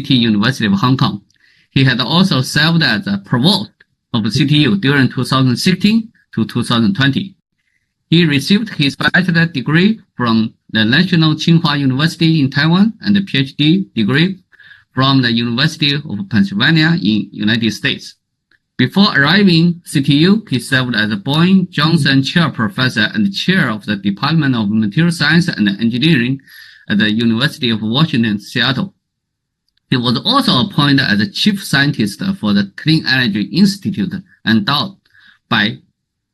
University of Hong Kong. He had also served as a provost of CTU during 2016 to 2020. He received his bachelor's degree from the National Tsinghua University in Taiwan and a PhD degree from the University of Pennsylvania in United States. Before arriving CTU, he served as a Boeing Johnson Chair Professor and Chair of the Department of Material Science and Engineering at the University of Washington, Seattle. He was also appointed as the Chief Scientist for the Clean Energy Institute endowed by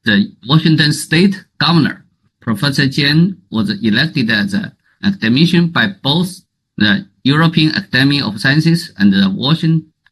the Washington State Governor. Professor Jian was elected as an academician by both the European Academy of Sciences and the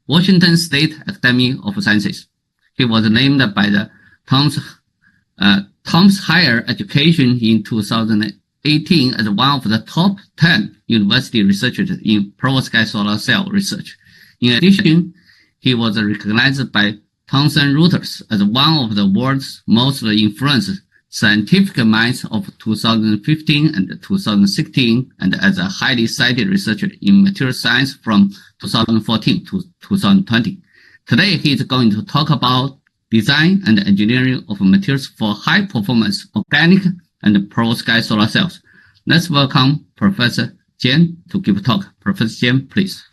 Washington State Academy of Sciences. He was named by the Tom's Higher Education in 2018 as one of the top 10 university researchers in perovskite solar cell research. In addition, he was recognized by Thomson Reuters as one of the world's most influential scientific minds of 2015 and 2016, and as a highly cited researcher in material science from 2014 to 2020. Today, he is going to talk about design and engineering of materials for high-performance organic and perovskite solar cells. Let's welcome Professor Jian to give a talk. Professor Jian, please.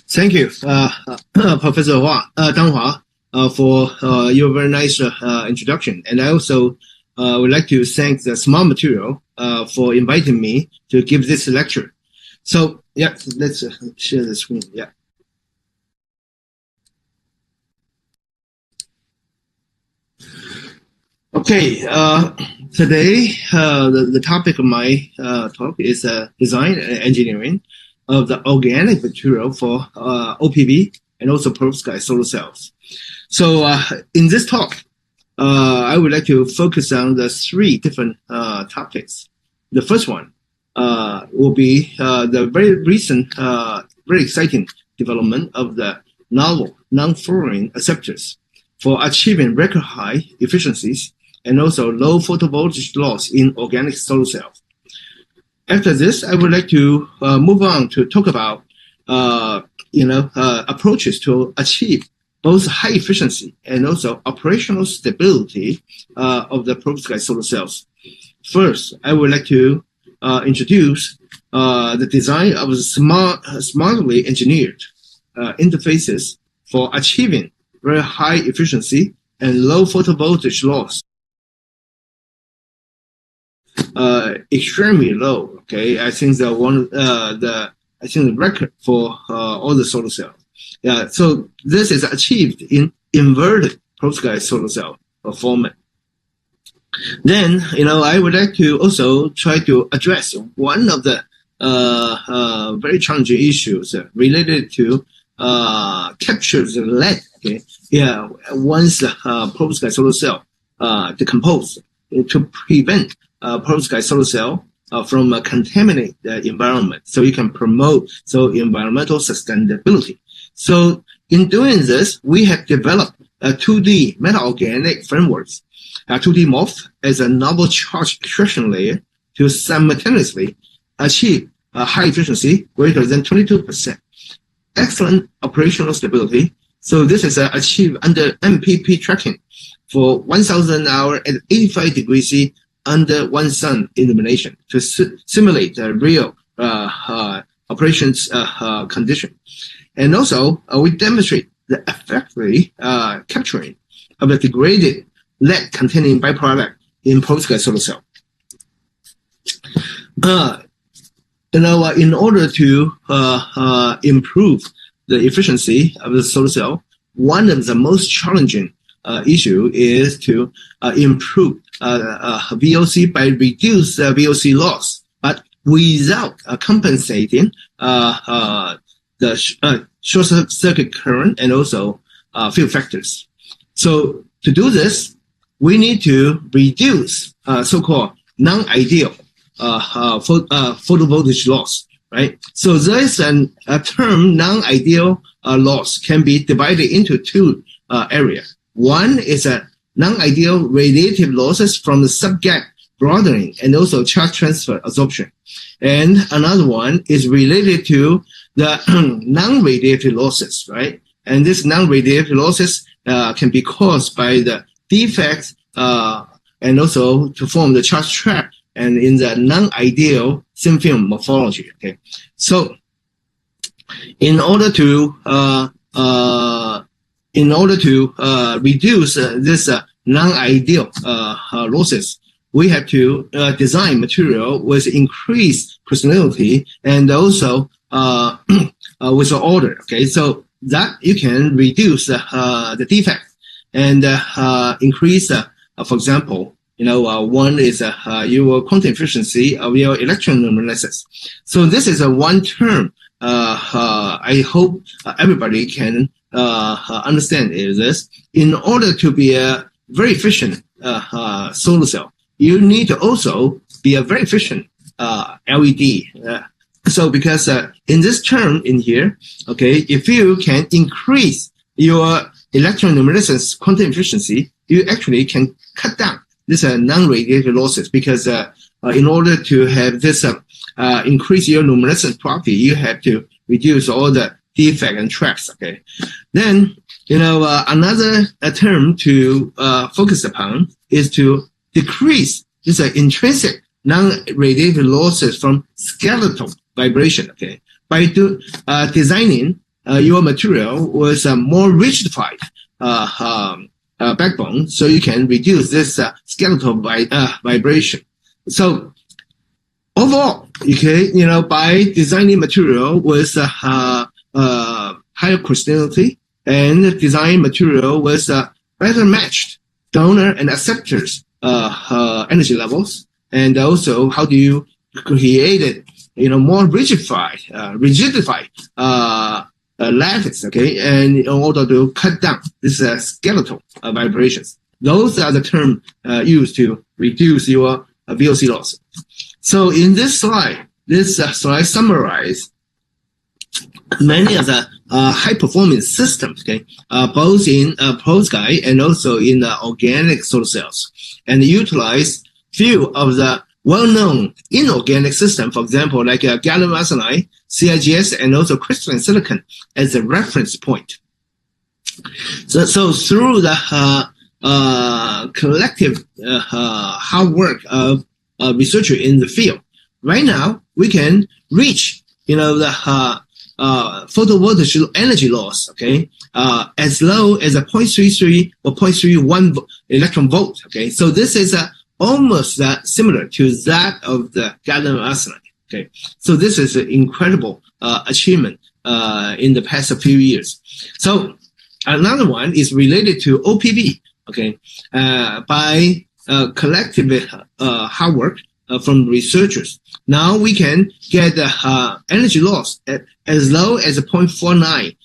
Thank you, Professor Danhua, for your very nice introduction. And I also would like to thank the Smart Material for inviting me to give this lecture. So, yeah, let's share the screen. Yeah. Okay, today the topic of my talk is design and engineering of the organic material for OPV and also perovskite solar cells. So in this talk, I would like to focus on the three different topics. The first one will be the very recent, very exciting development of the novel non-fluorine acceptors for achieving record high efficiencies and also low photovoltage loss in organic solar cells. After this, I would like to move on to talk about, approaches to achieve both high efficiency and also operational stability of the perovskite solar cells. First, I would like to introduce the design of smartly engineered interfaces for achieving very high efficiency and low photovoltage loss. Extremely low. Okay, I think the record for all the solar cells. Yeah, so this is achieved in inverted perovskite solar cell format. Then, I would like to also try to address one of the very challenging issues related to captures the lead. Okay, yeah, once the perovskite solar cell decompose, to prevent perovskite solar cell from contaminate the environment, so you can promote environmental sustainability. So in doing this, we have developed a 2D meta-organic frameworks, 2D MOF as a novel charge extraction layer to simultaneously achieve a high efficiency greater than 22%. Excellent operational stability. So this is achieved under MPP tracking for 1,000 hours at 85 degrees C under one sun illumination to simulate the real operations condition. And also, we demonstrate the effectively capturing of the degraded lead-containing byproduct in perovskite solar cell. In order to improve the efficiency of the solar cell, one of the most challenging issue is to improve VOC by reduce VOC loss, but without compensating the short circuit current and also field factors. So to do this, we need to reduce so-called non-ideal photovoltage loss, right? So there is a term non-ideal loss can be divided into two areas. One is a non-ideal radiative losses from the subgap broadening and also charge transfer absorption. And another one is related to the non-radiative losses, right? And this non-radiative losses can be caused by the defects and also to form the charge trap and in the non-ideal thin film morphology. Okay, so in order to reduce this non-ideal losses, we have to design material with increased crystallinity and also with order. Okay, so that you can reduce the defect and increase, for example, one is your quantum efficiency of your electroluminescence. So this is a one term. I hope everybody can understand is this. In order to be a very efficient solar cell, you need to also be a very efficient LED. So because in this term in here, okay, if you can increase your electroluminescence quantum efficiency, you actually can cut down this non-radiative losses, because in order to have this increase your luminescence property, you have to reduce all the defect and traps. Okay, then another term to focus upon is to decrease this intrinsic non-radiative losses from skeletal vibration. Okay, by designing your material with a more rigidified backbone, so you can reduce this skeletal vibration. So overall, okay, by designing material with higher crystallinity and design material with better matched donor and acceptors energy levels, and also how do you create it, more rigidified lattice, okay, and in order to cut down this skeletal vibrations. Those are the terms used to reduce your VOC loss. So in this slide summarizes many of the high-performance systems, okay, both in perovskite and also in the organic solar cells, and utilize few of the well-known inorganic systems, for example, like gallium arsenide, CIGS, and also crystalline silicon as a reference point. So through the collective hard work of researchers in the field, right now we can reach, the photovoltaic energy loss, okay, as low as a 0.33 or 0.31 electron volt. Okay, so this is almost similar to that of the gallium arsenide. Okay, so this is an incredible achievement in the past few years. So another one is related to OPV. Okay, by collective hard work from researchers, now we can get the energy loss at as low as a 0.49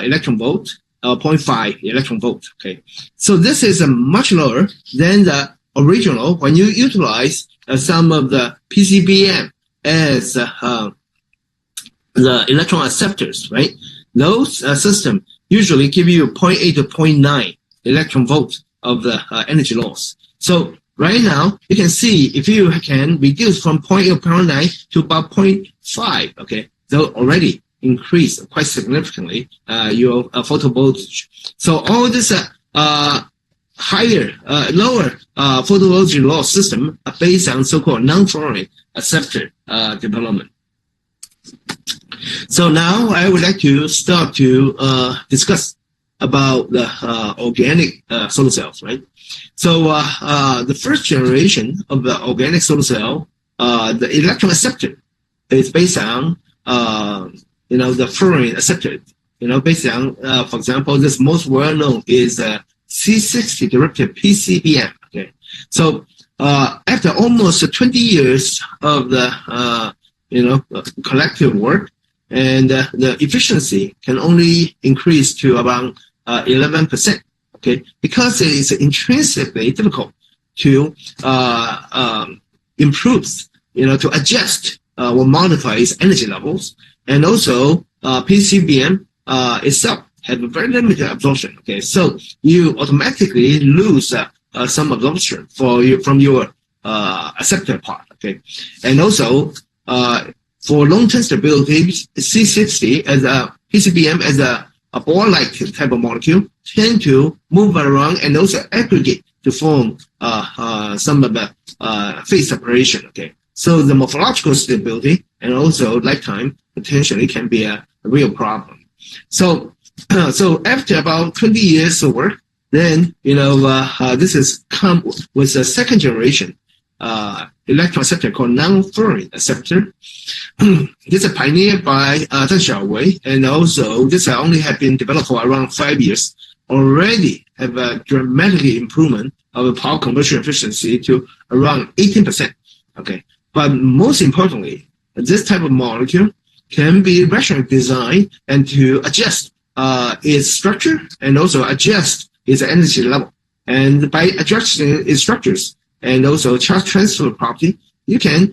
electron volt or 0.5 electron volt. Okay, so this is much lower than the original when you utilize some of the PCBM as the electron acceptors, right? Those systems usually give you 0.8 to 0.9 electron volts of the energy loss. So right now, you can see if you can reduce from 0.8 or 0.9 to about 0.5, okay, they'll already increase quite significantly your photovoltage. So all this lower photovoltage loss system are based on so-called non-fluorine acceptor development. So now I would like to start to discuss about the organic solar cells, right? So the first generation of the organic solar cell, the electron acceptor is based on the fluorine acceptor. Based on, for example, this most well-known is C60 derivative PCBM. Okay, so after almost 20 years of the collective work, and the efficiency can only increase to around 11%. Okay, because it is intrinsically difficult to improve, to adjust or modify its energy levels, and also PCBM itself have a very limited absorption. Okay, so you automatically lose some absorption from your acceptor part. Okay, and also for long-term stability, C60 as a PCBM as a ball-like type of molecule tend to move around and also aggregate to form some of the phase separation. Okay, so the morphological stability and also lifetime potentially can be a real problem. So after about 20 years of work, then this has come with a second generation electron acceptor called non-fluorine acceptor. This is pioneered by Zhang Xiaowei, and also this only have been developed for around 5 years. Already have a dramatic improvement of power conversion efficiency to around 18%. Okay, but most importantly, this type of molecule can be rationally designed and to adjust its structure and also adjust its energy level. And by adjusting its structures and also charge transfer property, you can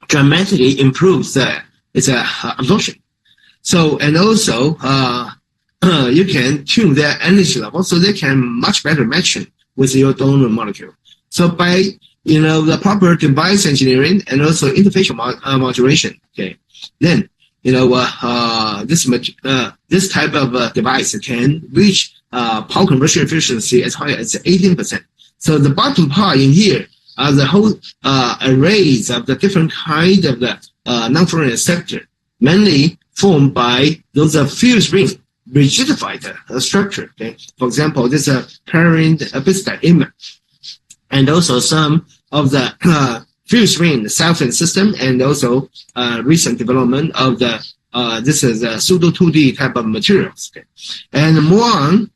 dramatically improve its absorption. So, and also you can tune their energy level so they can much better match with your donor molecule. So by the proper device engineering and also interfacial modulation, okay, then this type of device can reach power conversion efficiency as high as 18%. So the bottom part in here are the whole arrays of the different kind of the non-fluorine acceptor, mainly formed by those fused ring rigidified structure. Okay, for example, this parent bismuth image, and also some of the fused ring self-in system, and also recent development of the this is a pseudo 2D type of materials. Okay, and more on.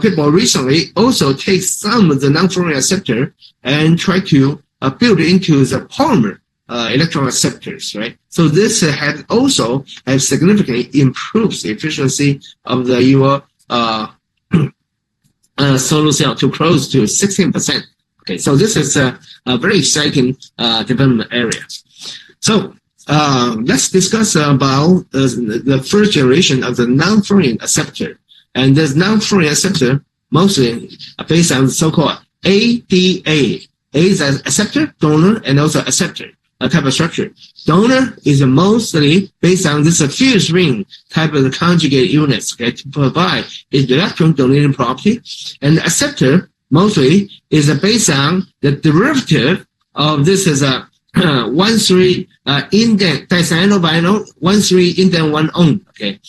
People recently also take some of the non-fluorine acceptor and try to build into the polymer electron acceptors, right? So this has also significantly improved the efficiency of your solar cell to close to 16%. Okay, so this is a very exciting development area. So let's discuss about the first generation of the non-fluorine acceptor. And this non-fluorine acceptor mostly based on the so-called ADA. A is an acceptor, donor, and also acceptor type of structure. Donor is mostly based on this fused ring type of conjugate units, okay, to provide its electron donating property. And the acceptor mostly is based on the derivative of this is a 1,3 indent dicyanovinyl 1,3 indent 1 ohm, okay,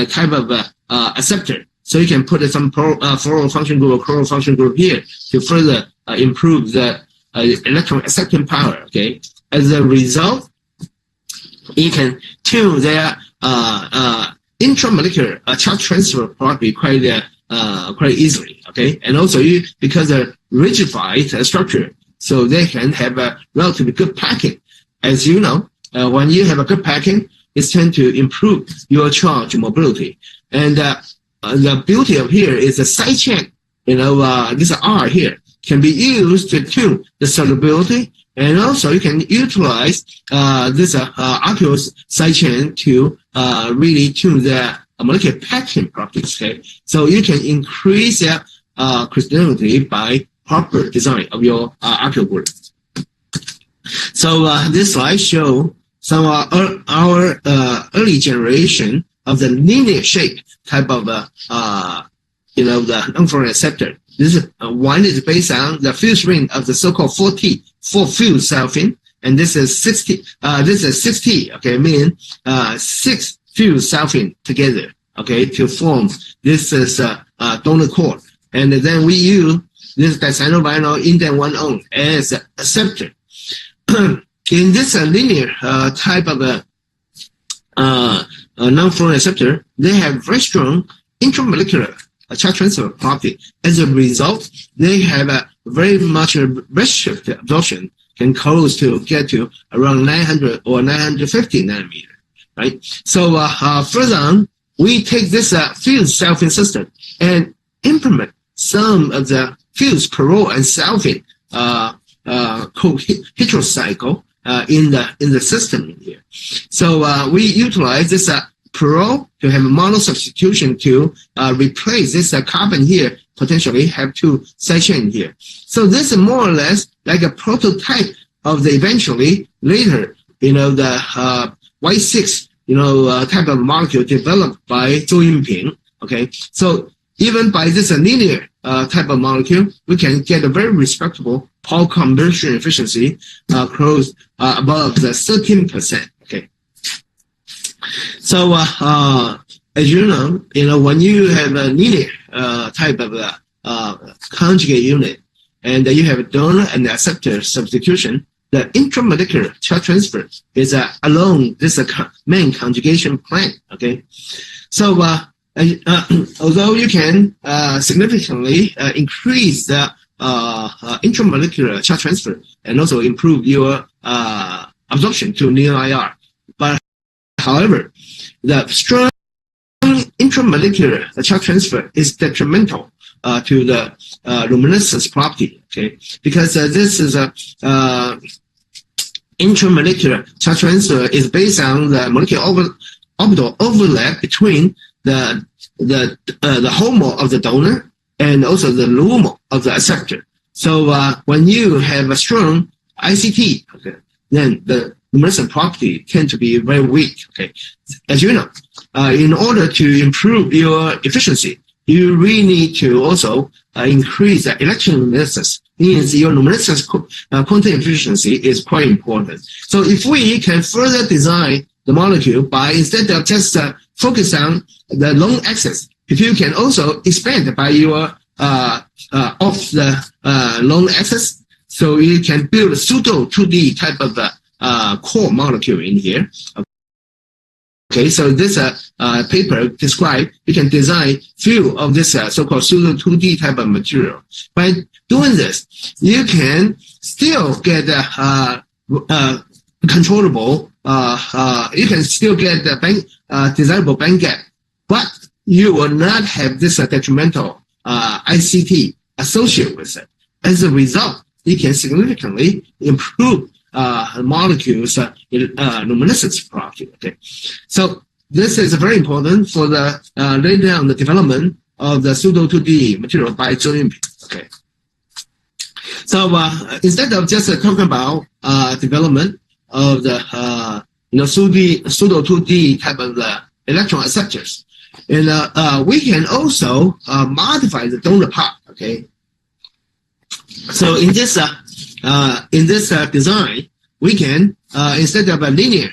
type of acceptor. So you can put some fluoro function group or chloro function group here to further improve the electron accepting power. Okay, as a result, you can tune their intramolecular charge transfer property quite easily. Okay, and also because they're rigidified structure, so they can have a relatively good packing. As you know, when you have a good packing, it tends to improve your charge mobility. And the beauty of here is the side chain, this R here can be used to tune the solubility, and also you can utilize this aqueous side chain to really tune the molecular packing properties. Okay, so you can increase the crystallinity by proper design of your aqueous group. So this slide shows some of our early generation of the linear shape type of the non-fluorine acceptor. This is one is based on the fused ring of the so-called 4T, 4-fused self-in, and this is 60. This is 60. Okay, mean 6 fused self-in together. Okay, to form this is donor core, and then we use this dicyanovinyl indent 1 ohm as acceptor. In this linear type of non-fluorine acceptor, they have very strong intramolecular charge transfer property. As a result, they have a very much redshift absorption, can close to get to around 900 or 950 nanometer, right? So further on, we take this fused self-in system and implement some of the fused parole and self-in heterocycle in the system here. So we utilize this parole to have a mono substitution to replace this carbon here, potentially have 2 side chain here. So this is more or less like a prototype of the eventually later the Y6, type of molecule developed by Zhou Yinping. Okay, so even by this linear type of molecule, we can get a very respectable Paul conversion efficiency close above the 13%. Okay, so as you know, when you have a linear type of conjugate unit, and you have a donor and acceptor substitution, the intramolecular charge transfer is along this main conjugation plane. Okay, so although you can significantly increase the intramolecular charge transfer and also improve your absorption to neo-IR, but however, the strong intramolecular charge transfer is detrimental to the luminescence property, okay? Because this is a intramolecular charge transfer is based on the molecular orbital overlap between the HOMO of the donor and also the LUMO of the acceptor. So when you have a strong ICT, okay, then the luminescent property tend to be very weak. Okay, as you know, in order to improve your efficiency, you really need to also increase the electroluminescence. Means your luminescence quantum efficiency is quite important. So if we can further design the molecule by instead of just focus on the long axis, if you can also expand by your off the long axis, so you can build a pseudo 2D type of core molecule in here. Okay, so this paper described you can design few of this so-called pseudo 2D type of material. By doing this, you can still get controllable. You can still get the desirable band gap, but you will not have this detrimental ICT associated with it. As a result, you can significantly improve molecules luminescence property. Okay, so this is very important for the later on the development of the pseudo 2D material by Zhou Yinping. Okay, so instead of just talking about development of the pseudo 2D type of electron acceptors, and we can also modify the donor part. Okay, so in this design, we can instead of a linear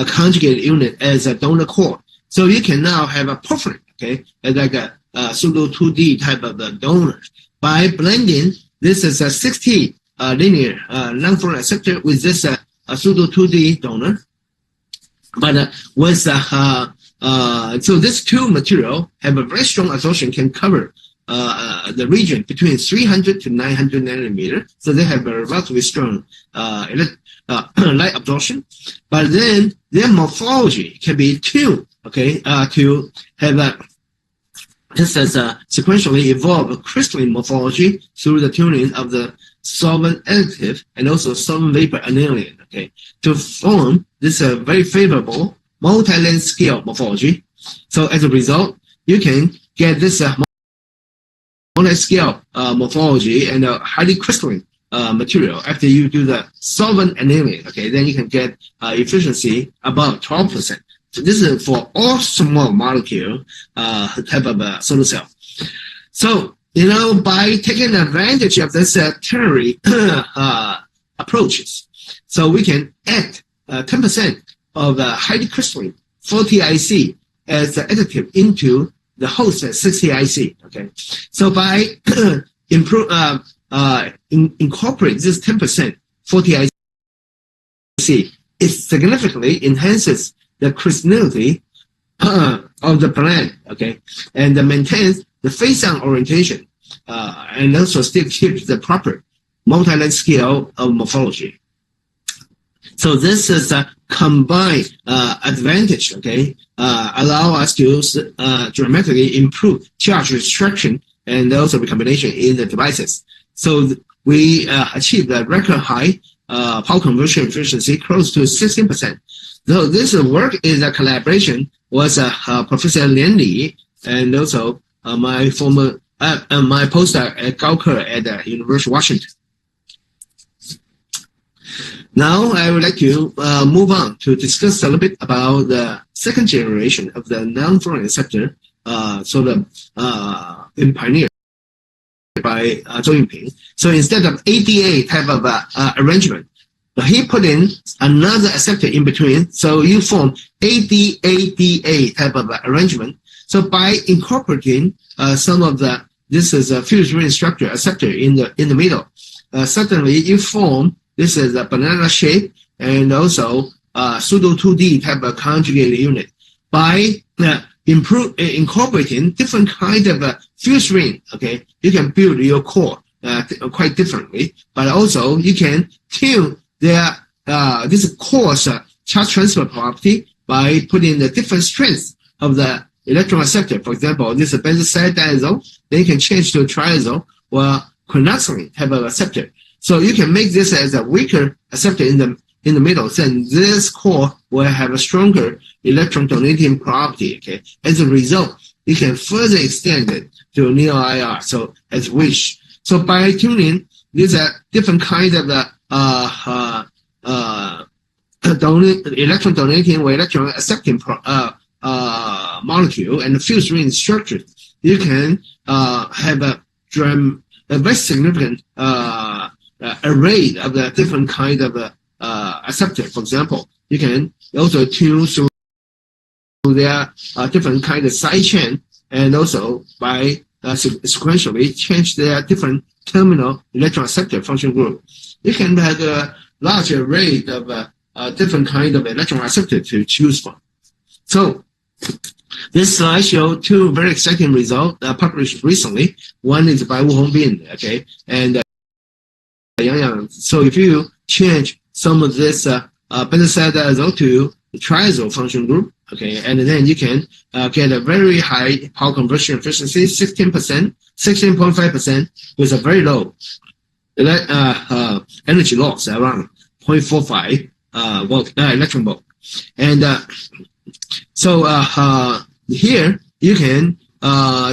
conjugate unit as a donor core, so you can now have a porphyrin, okay, like a pseudo 2D type of donor. By blending, this is a 60 linear non-fluorine acceptor with this pseudo 2D donor, but with so this two material have a very strong absorption, can cover the region between 300 to 900 nanometer, so they have a relatively strong light absorption. But then their morphology can be tuned, okay, to have this as a sequentially evolved crystalline morphology through the tuning of the solvent additive and also solvent vapor annealing, okay, to form this very favorable multi-length scale morphology. So as a result, you can get this multi-scale morphology and a highly crystalline material after you do the solvent annealing. Okay, then you can get efficiency above 12%. So this is for all small molecule type of solar cell. So by taking advantage of this ternary approaches, so we can add 10% of the highly crystalline 40IC as the additive into the host at 60IC. Okay, so by incorporate this 10% 40IC, it significantly enhances the crystallinity of the blend. Okay, and maintains the face-on orientation, and also still keeps the proper multi-length scale of morphology. So this is a combined advantage, okay, allow us to dramatically improve charge restriction and also recombination in the devices. So we achieved a record high power conversion efficiency close to 16%. So this work is a collaboration with Professor Lian Li and also my former my postdoc at Gaoke at the University of Washington. Now I would like to move on to discuss a little bit about the second generation of the non-fluorine acceptor, pioneered by Zhou Yingping. So instead of ADA type of arrangement, he put in another acceptor in between. So you form ADADA type of arrangement. So by incorporating some of this is a fused ring structure acceptor in the middle. Suddenly you form this is a banana shape and also pseudo 2D type of conjugated unit. By incorporating different kind of fused ring, okay, you can build your core quite differently, but also you can tune their this core's charge transfer property by putting the different strengths of the electron acceptor. For example, this is benzoyl diazole, then you can change to triazole or quinoxylene type of acceptor. So you can make this as a weaker acceptor in the middle. Then this core will have a stronger electron donating property. Okay, as a result, you can further extend it to neo IR. So as wish. So by tuning these different kind of electron donating or electron accepting molecule and fused ring structure, you can have a very significant array of the different kind of acceptor. For example, you can also tune through their different kind of side chain, and also by sequentially change their different terminal electron acceptor function group. You can have a large array of different kind of electron acceptor to choose from. So this slide shows two very exciting results published recently. One is by Wu Hongbin, okay, and Yang Yang. So if you change some of this benzoyl diazole to the triazole function group, okay, and then you can get a very high power conversion efficiency, 16.5%, with a very low energy loss around 0.45 electron volt. And so here you can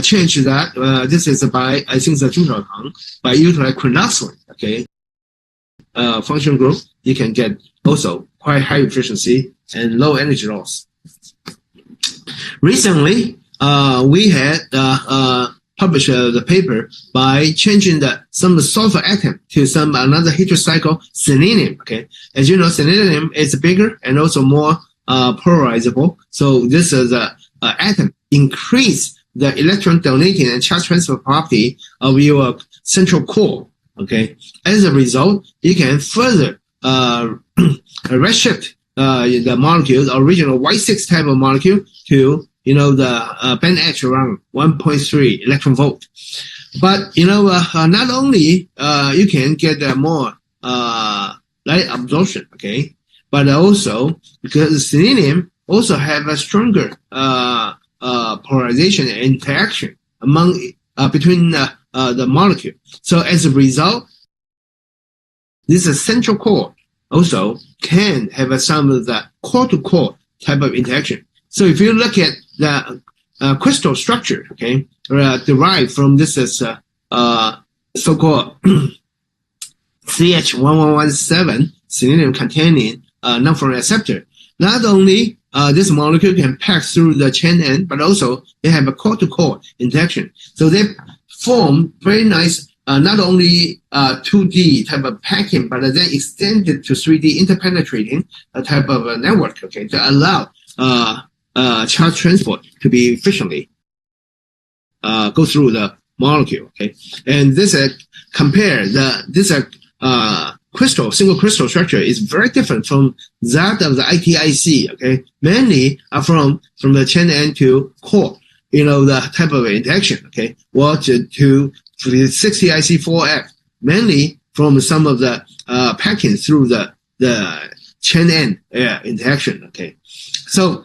change that. This is by, I think, the Zhu Shaotang, by utilizing quinoxylene, okay, function group. You can get also quite high efficiency and low energy loss. Recently, we had published the paper by changing some sulfur atom to another heterocycle selenium. Okay, as you know, selenium is bigger and also more polarizable. So this is atom increase the electron donating and charge transfer property of your central core. Okay, as a result, you can further redshift the molecule, the original Y6 type of molecule, to the band edge around 1.3 electron volt. But not only you can get more light absorption, okay, but also because selenium also have a stronger polarization and interaction between the molecule. So as a result, this central core also can have some of the core-to-core type of interaction. So if you look at the crystal structure, okay, derived from this is so-called CH1117 selenium containing non-fluorine acceptor. Not only this molecule can pass through the chain end, but also they have a core-to-core interaction. So they form very nice, not only 2D type of packing, but then extended to 3D interpenetrating type of network, okay, to allow charge transport to be efficiently go through the molecule, okay. And this single crystal structure is very different from that of the ITIC, okay. Mainly from the chain end to core, the type of interaction, okay, or to the 60IC4F, mainly from some of the packing through the chain end interaction, okay. So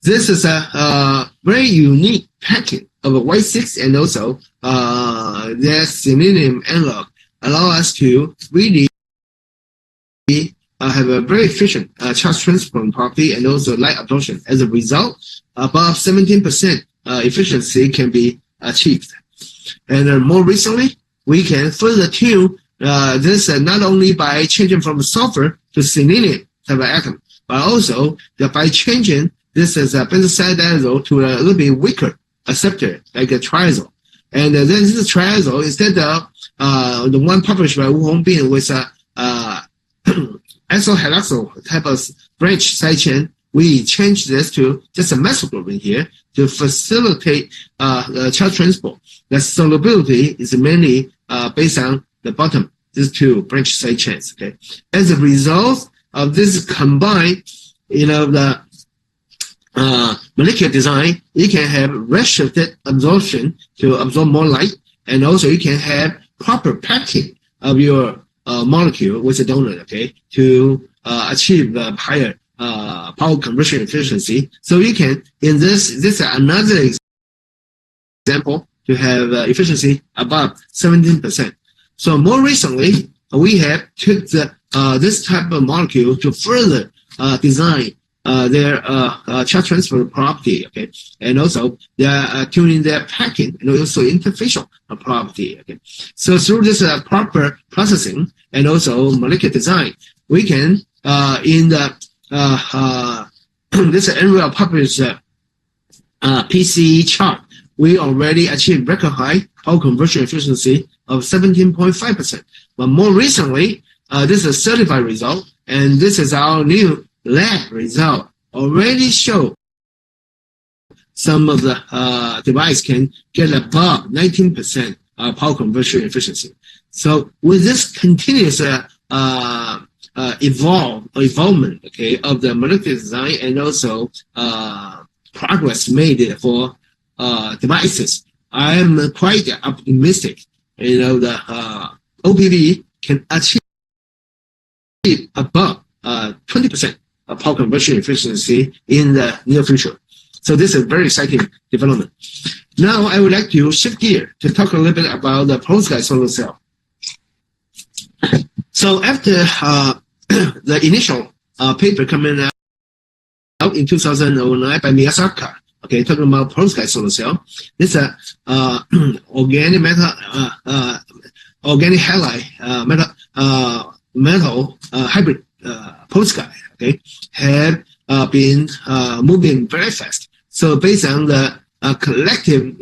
this is a very unique packing of a Y6, and also their selenium analog allow us to really have a very efficient charge transfer property and also light absorption. As a result, above 17% efficiency can be achieved. And more recently, we can further tune this not only by changing from sulfur to selenium type of atom, but also by changing this as a benzodiazole to a little bit weaker acceptor, like a triazole. And then this triazole, instead of the one published by Wu Hongbin with acyl hydroxyl type of branch side chain, we change this to just a methyl group in here to facilitate charge transport. The solubility is mainly based on the bottom, these two branch side chains. Okay, as a result of this combined, the molecular design, you can have redshifted absorption to absorb more light, and also you can have proper packing of your molecule with a donor, okay, to achieve the higher power conversion efficiency. So you can, in this is another example to have efficiency above 17%. So more recently, we have took this type of molecule to further design their charge transfer property, okay, and also they are tuning their packing and also interfacial property, okay. So through this proper processing and also molecular design, we can in the this NREL published PCE chart, we already achieved record high power conversion efficiency of 17.5%. But more recently, this is a certified result, and this is our new lab result, already show some of the device can get above 19% power conversion efficiency. So with this continuous evolvement, okay, of the molecular design and also progress made for devices, I am quite optimistic. The OPV can achieve above 20% of power conversion efficiency in the near future. So this is a very exciting development. Now I would like to shift gear to talk a little bit about the perovskite solar cell. So after the initial paper coming out in 2009 by Miyazaki, okay, talking about perovskite solar cell, this is organic metal, organic halide metal hybrid perovskite, okay, have been moving very fast. So based on the collective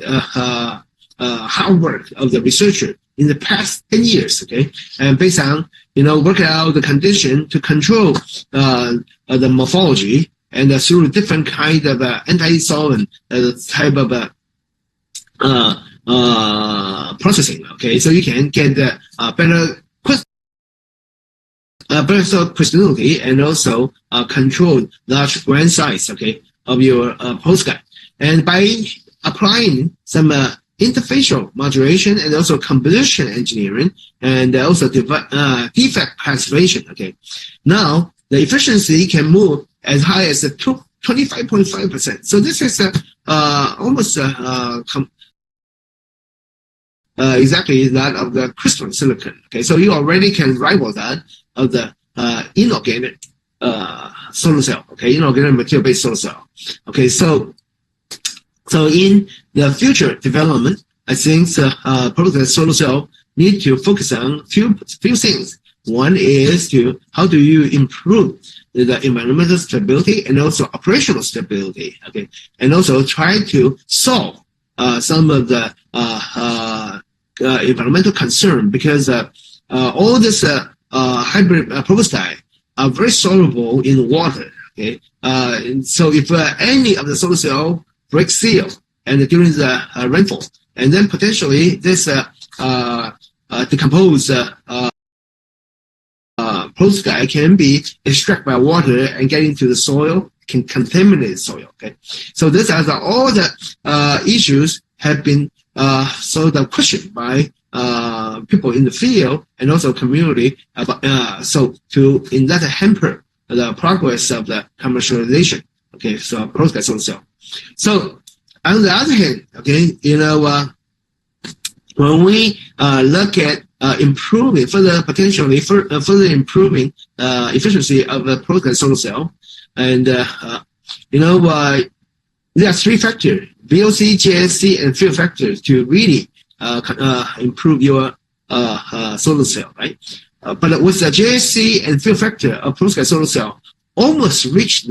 hard work of the researcher in the past 10 years, okay, and based on, working out the condition to control the morphology and through different kind of anti-solvent type of processing, okay, so you can get better crystallinity and also control large grain size, okay, of your perovskite. And by applying some interfacial modulation and also composition engineering and also defect classification, okay, now the efficiency can move as high as 25.5%. So this is almost exactly that of the crystalline silicon. Okay, so you already can rival that of the inorganic solar cell. Okay, inorganic material-based solar cell. Okay, so in the future development, I think perovskite solar cell need to focus on few things. One is to how do you improve the environmental stability and also operational stability, okay, and also try to solve some of the environmental concern, because all this hybrid perovskite are very soluble in water, okay. So if any of the solar cell break seal and during the rainfall, and then potentially this decomposed perovskite can be extracted by water and get into the soil, can contaminate the soil. Okay, so this as all the issues have been sort of questioned by people in the field and also community about so to in that hamper the progress of the commercialization. Okay, so perovskite solar cell. So on the other hand, okay, when we look at improving potentially further improving efficiency of the perovskite solar cell, and there are three factors: VOC, JSC, and field factors to really improve your solar cell, right? but with the JSC and fill factor of perovskite solar cell almost reached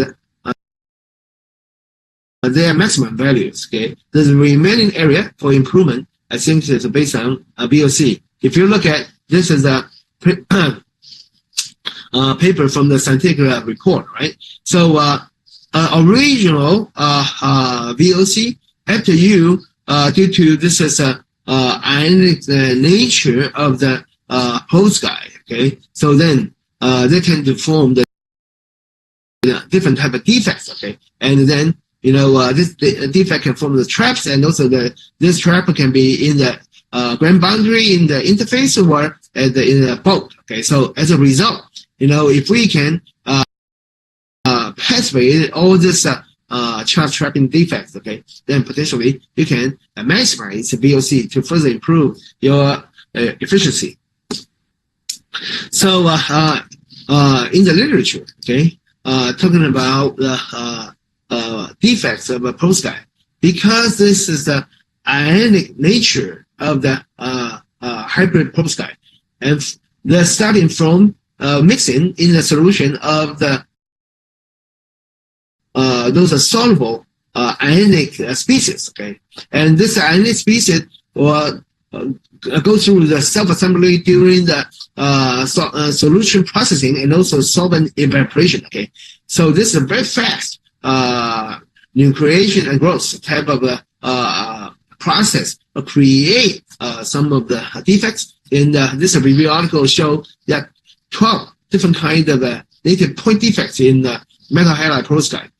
their maximum values. Okay, the remaining area for improvement, I think, is based on VOC. If you look at this, is a paper from the scientific report, right? So original VOC after you due to this is ionic nature of the perovskite. Okay, so then they tend to form the different type of defects. Okay, and then this defect can form the traps, and also this trap can be in the grain boundary, in the interface, or in the boat. Okay, so as a result, if we can passivate all this charge trapping defects, okay, then potentially you can maximize the VOC to further improve your efficiency. So in the literature, okay, talking about the defects of a perovskite, because this is the ionic nature of the hybrid perovskite, and they're starting from mixing in the solution of the those are soluble ionic species. Okay, and this ionic species will go through the self-assembly during the solution processing and also solvent evaporation. Okay, so this is a very fast nucleation and growth type of process to create some of the defects. In this review article show that 12 different kind of native point defects in metal halide perovskite,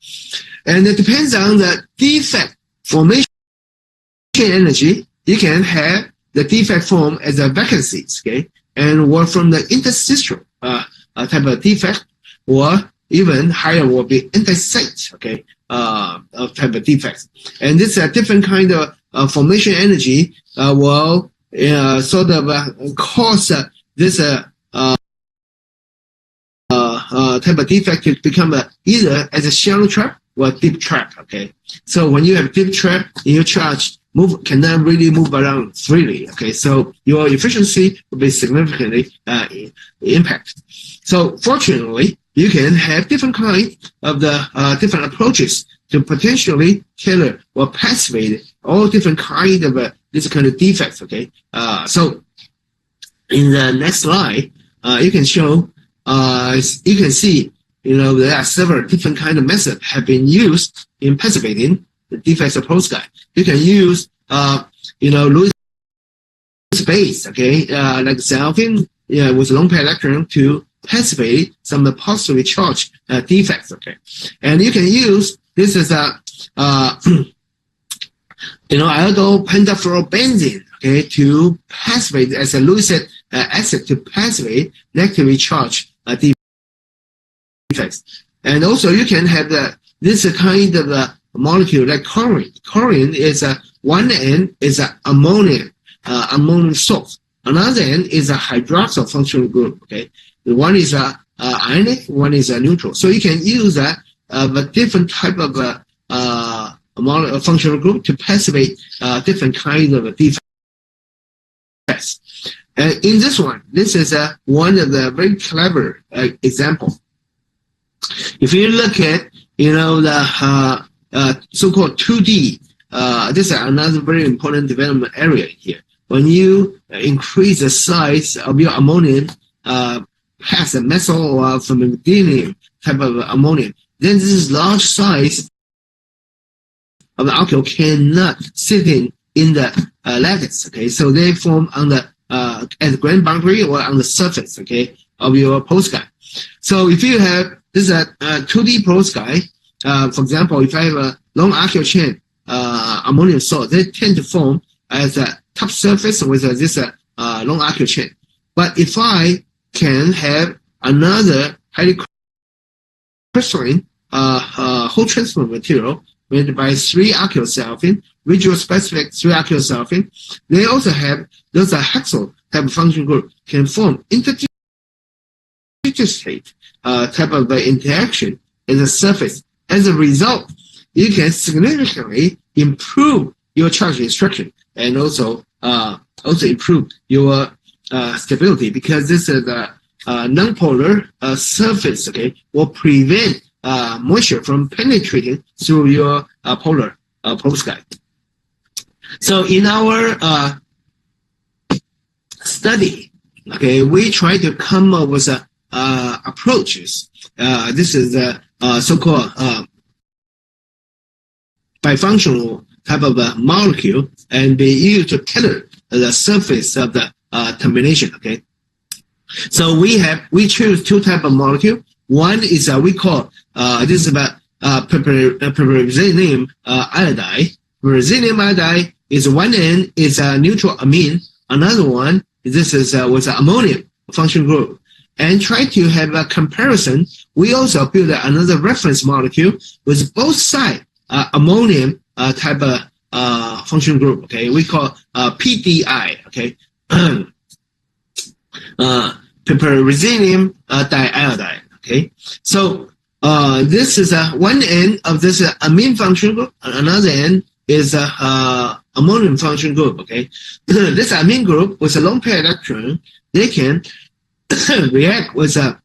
and it depends on the defect formation energy. You can have the defect form as a vacancies, okay, and or from the interstitial type of defect, or even higher will be intersite, okay, of type of defects. And this different kind of formation energy will sort of cause this type of defect to become either as a shallow trap or deep trap. Okay, so when you have deep trap, your charge cannot really move around freely. Okay, so your efficiency will be significantly impacted. So fortunately, you can have different kinds of the different approaches to potentially tailor or passivate all different kind of this kind of defects. Okay, so in the next slide, you can show. You can see, there are several different kind of methods have been used in passivating the defects of perovskite. You can use, Lewis base, okay, like xalphine, with long pair electron to passivate some of the positively charged defects, okay. And you can use this as a, iodopentafluorobenzene, okay, to passivate as a Lewis acid to passivate negatively charged defects. And also you can have this kind of molecule like chlorine. Chlorine is one end is ammonium salt. Another end is a hydroxyl functional group. Okay, one is ionic, one is neutral. So you can use a different type of functional group to passivate different kinds of defects. And in this one, this is one of the very clever example. If you look at, the so-called 2D, this is another very important development area here. When you increase the size of your ammonium past the methyl or famidinium type of ammonium, then this large size of the alkyl cannot sit in the lattice. Okay, so they form on the at the grain boundary or on the surface, okay, of your perovskite. So if you have this 2D perovskite, for example, if I have a long alkyl chain ammonium salt, they tend to form as a top surface with this long alkyl chain. But if I can have another highly crystalline whole transfer material made by 3-alkylsulfine, regional specific 3-alkylsulfine, they also have those hexyl type of function group can form interdigitate type of interaction in the surface. As a result, you can significantly improve your charge instruction and also improve your stability, because this is non-polar surface, okay, will prevent moisture from penetrating through your polar perovskite. So in our study, okay, we try to come up with approaches. This is the so-called bifunctional type of molecule, and be used to tether the surface of the termination. Okay, so we choose two type of molecule. One is we call this is about pyrazinium iodide. Pyrazinium iodide is one end is a neutral amine. Another one, this is with ammonium function group. And try to have a comparison. We also build another reference molecule with both sides ammonium type of function group. Okay, we call PDI. Okay, pyrazinium diiodide. Okay, so this is one end of this amine function group. Another end is ammonium function group. Okay, this amine group with a lone pair electron, they can react with a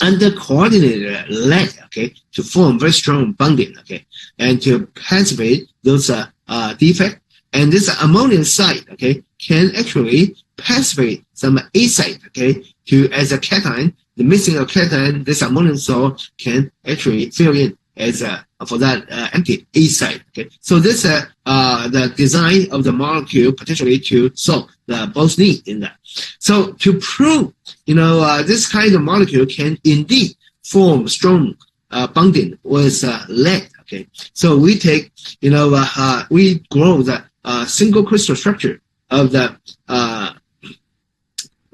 under-coordinated lead, okay, to form very strong bonding, okay, and to passivate those defects. And this ammonium site, okay, can actually passivate some A site, okay, to as a cation. The missing of cation, this ammonium salt can actually fill in as for that empty A site. Okay, so this the design of the molecule potentially to solve the both need in that. So to prove, this kind of molecule can indeed form strong bonding with lead. Okay, so we take, we grow the single crystal structure of the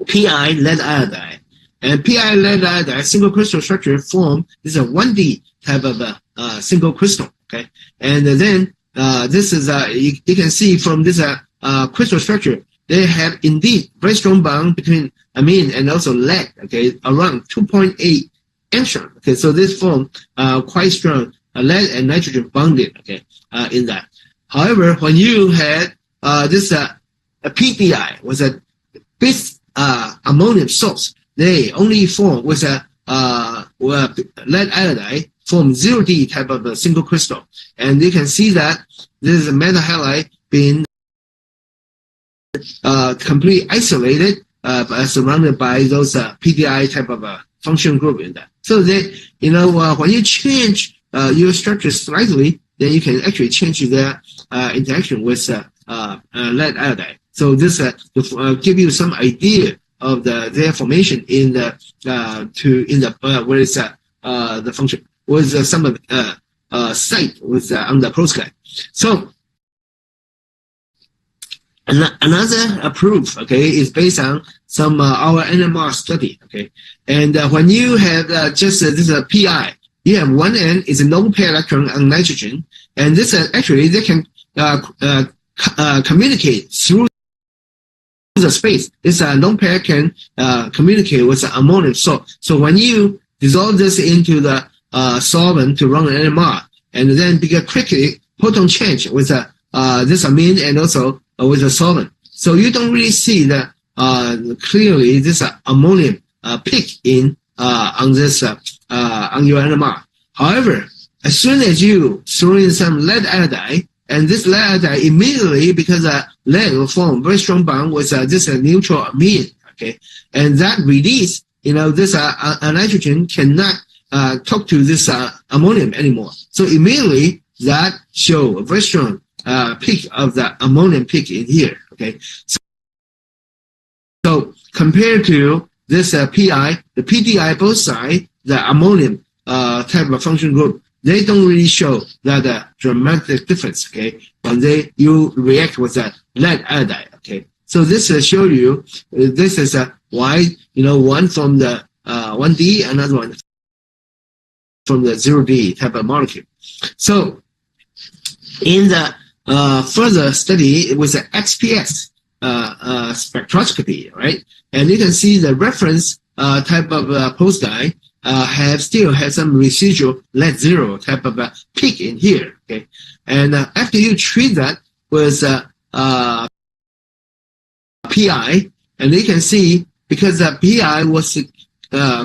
Pi lead iodide. And Pi lead iodide single crystal structure form is a 1D type of single crystal. Okay, and then this is you can see from this crystal structure, they have indeed very strong bond between amine and also lead. Okay, around 2.8 angstrom. Okay, so this form quite strong lead and nitrogen bonding. Okay, in that. However, when you had this PDI was a bis ammonium source, they only form with a lead iodide form 0D type of a single crystal, and you can see that this is a metal halide being completely isolated, surrounded by those PDI type of function group in that. So they, when you change your structure slightly, then you can actually change their interaction with lead iodide. So this to give you some idea of their formation in the where is the function with some of site with on the perovskite. So another proof, okay, is based on some our NMR study, okay, and when you have just this Pi, you have one end is a lone pair electron on nitrogen, and this actually they can communicate through the space. This lone pair can communicate with the ammonium salt. So when you dissolve this into the solvent to run an NMR, and then become quickly proton change with this amine and also with the solvent. So you don't really see the clearly this ammonium peak in on this on your NMR. However, as soon as you throw in some lead iodide, and this lead iodide immediately, because lead will form very strong bond with this neutral amine, okay, and that release, this nitrogen cannot talk to this ammonium anymore. So immediately that show a very strong peak of the ammonium peak in here. Okay, so compared to this Pi, the PDI both sides, the ammonium type of function group, they don't really show that dramatic difference. Okay, when you react with the lead iodide. Okay, so this show you this is why one from the 1D, another one from the 0D type of molecule. So in the further study with the XPS spectroscopy, right? And you can see the reference type of perovskite still have some residual lead zero type of peak in here. Okay, and after you treat that with PI, and you can see because the PI was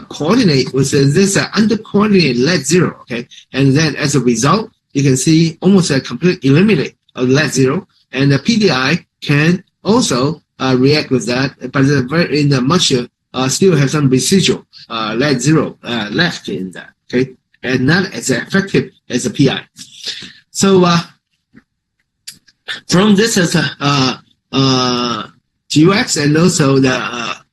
coordinate with this under-coordinated lead zero, okay? And then as a result, you can see almost a complete eliminate of lead zero, and the PDI can also react with that, but in the much still have some residual lead zero left in that, okay? And not as effective as the PI. So from this as GUX and also the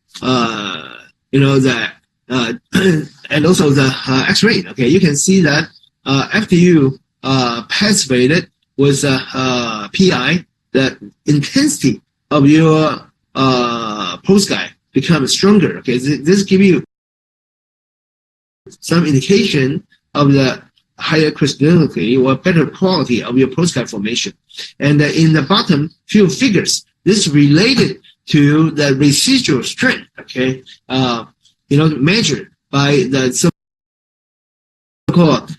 and also the X-ray. Okay, you can see that after you passivated with PI, the intensity of your postguide becomes stronger. Okay, this gives you some indication of the higher crystallinity or better quality of your postguide formation. And in the bottom few figures, this is related to the residual strength, okay, measured by the so-called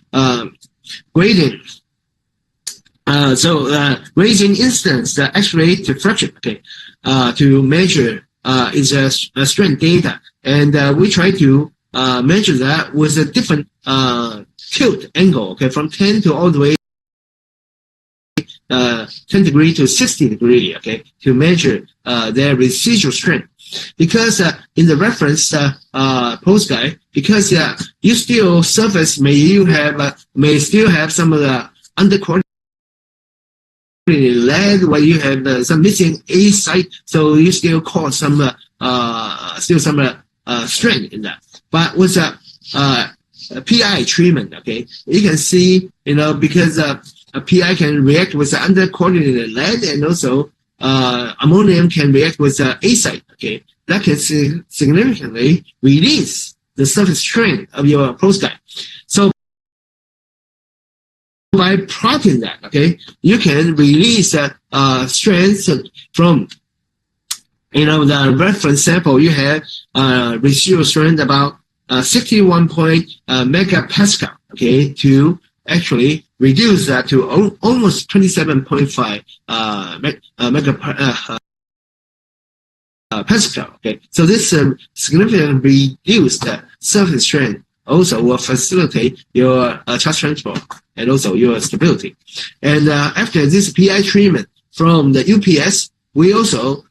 gradient. Gradient instance, the X-ray diffraction, okay, to measure is a strength data, and we try to measure that with a different tilt angle, okay, from 10 to all the way 10 degree to 60 degree, okay, to measure their residual strength. Because in the reference postguide, because you still surface may still have some of the undercoordinated lead, where you have some missing A site, so you still cause some strength in that. But with PI treatment, okay, you can see, because a PI can react with the undercoordinated lead, and also ammonium can react with the A site, okay, that can significantly release the surface strength of your postguide. So by plotting that, okay, you can release strength from the reference sample. You have residual strength about 61 megapascal, okay, to actually reduce that to almost 27.5 megapascal. Okay, so this significantly reduced surface strength also will facilitate your charge transport and also your stability. And after this PI treatment from the UPS, we also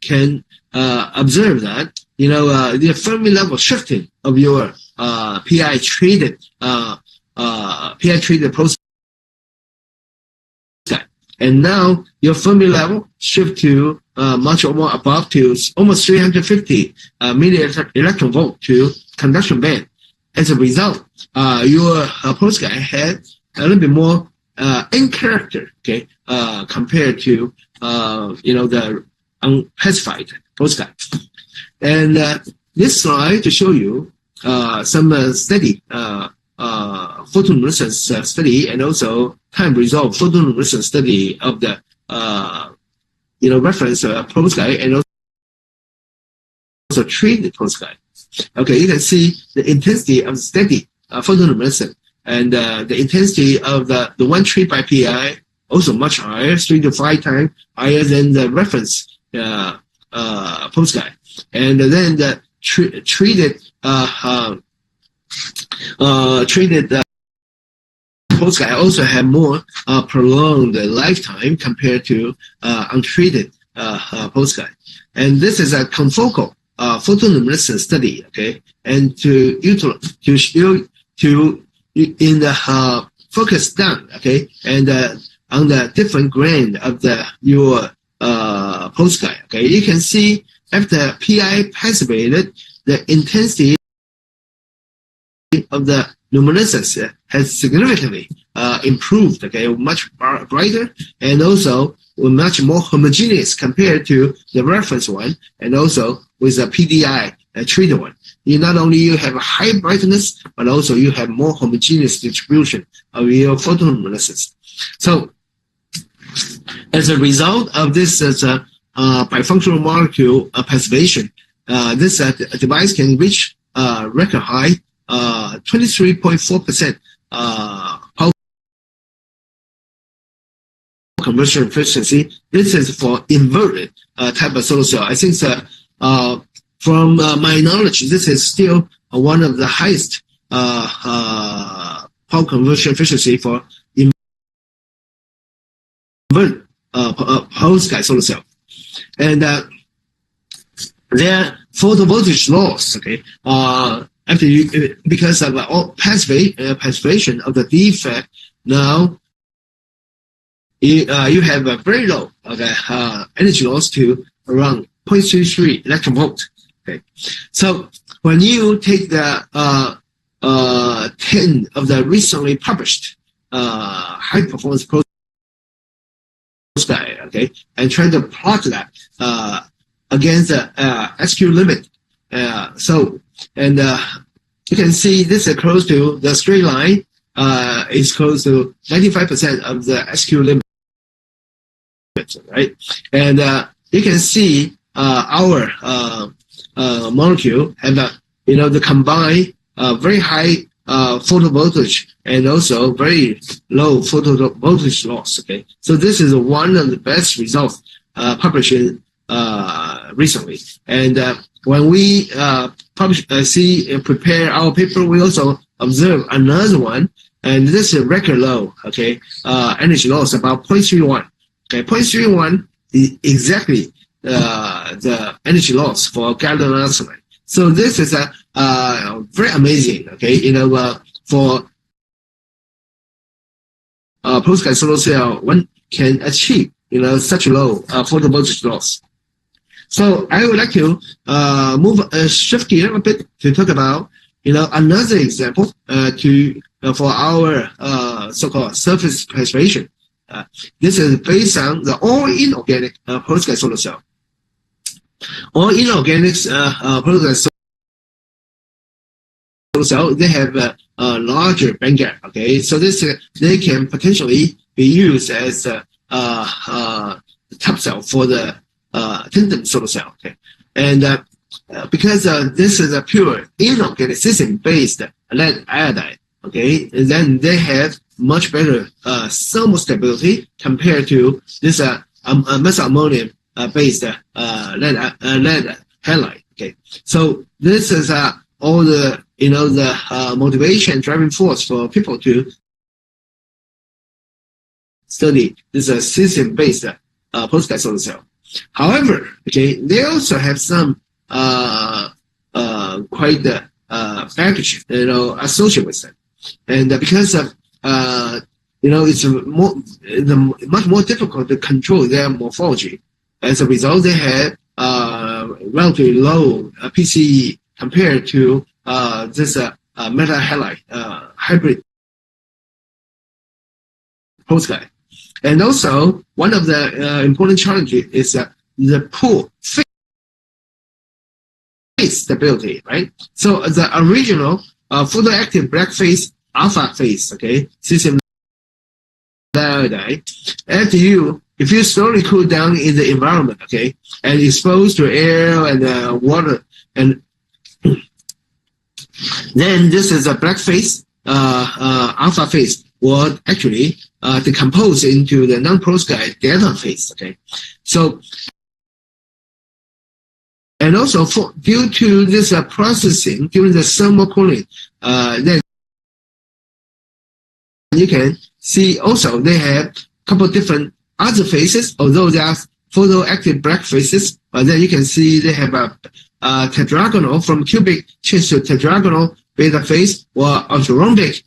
can observe that the Fermi level shifting of your PI treated postguide, and now your Fermi level shift to much more above to almost 350 millielectron volt to conduction band. As a result, your postguide had a little bit more N character, okay, compared to the unpacified postguide. And this slide to show you some study, photoluminescence study, and also time resolved photoluminescence study of the reference postguide and also treated postguide. Okay, you can see the intensity of steady photoluminescence, and the intensity of the one treated by PI also much higher, 3 to 5 times higher than the reference postguide. And then the treated postguide also have more prolonged lifetime compared to untreated postguide. And this is a confocal photoluminescence study, okay, and to in the focus down, okay, and on the different grain of your postguide, okay, you can see after PI passivated, the intensity of the luminescence has significantly improved, okay, much brighter, and also much more homogeneous compared to the reference one, and also with the PDI treated one. Not only you have a high brightness, but also you have more homogeneous distribution of your photoluminescence. So as a result of this bifunctional molecule passivation, this device can reach record high 23.4% power conversion efficiency. This is for inverted type of solar cell. I think from my knowledge, this is still one of the highest power conversion efficiency for inverted perovskite solar cell. And their photovoltaic loss, okay, after because of passivation of the defect, now you have a very low energy loss to around 0.33 electron volt. Okay, so when you take the 10 of the recently published high performance perovskite, okay, and try to plot that against the SQ limit, you can see this is close to the straight line. Is close to 95% of the SQ limit, right? And you can see our molecule have the combined very high photovoltage and also very low photovoltage loss. Okay, so this is one of the best results published recently. And when we prepare our paper, we also observe another one, and this is record low. Okay, energy loss about 0.31. Okay, 0.31 is exactly the energy loss for gallium arsenide. So this is very amazing. Okay, for perovskite solar cell, one can achieve such low photovoltage loss. So I would like to shift gear a bit to talk about another example for our so-called surface preservation. This is based on the all inorganic perovskite solar cell. All inorganic perovskite solar cell, they have a larger band gap. Okay, so they can potentially be used as top cell for the tandem solar cell. Okay, and because this is a pure inorganic system-based lead iodide, okay, and then they have much better thermal stability compared to this methyl ammonium based lead halide. Okay, so this is all the the motivation driving force for people to study this system-based perovskite solar cell. However, okay, they also have some quite baggage associated with them, and because of it's much more difficult to control their morphology. As a result, they have relatively low PCE compared to this metal halide hybrid perovskite. And also, one of the important challenges is the poor phase stability, right? So the original photoactive black phase, alpha phase, okay, system iodide, if you slowly cool down in the environment, okay, and exposed to air and water, and then this is a black phase, alpha phase, will actually decompose into the non-perovskite delta phase. Okay, so and also due to this processing during the thermal cooling, then you can see also they have a couple of different other phases, although they are photoactive black phases, but then you can see they have a tetragonal from cubic change to tetragonal beta phase or orthorhombic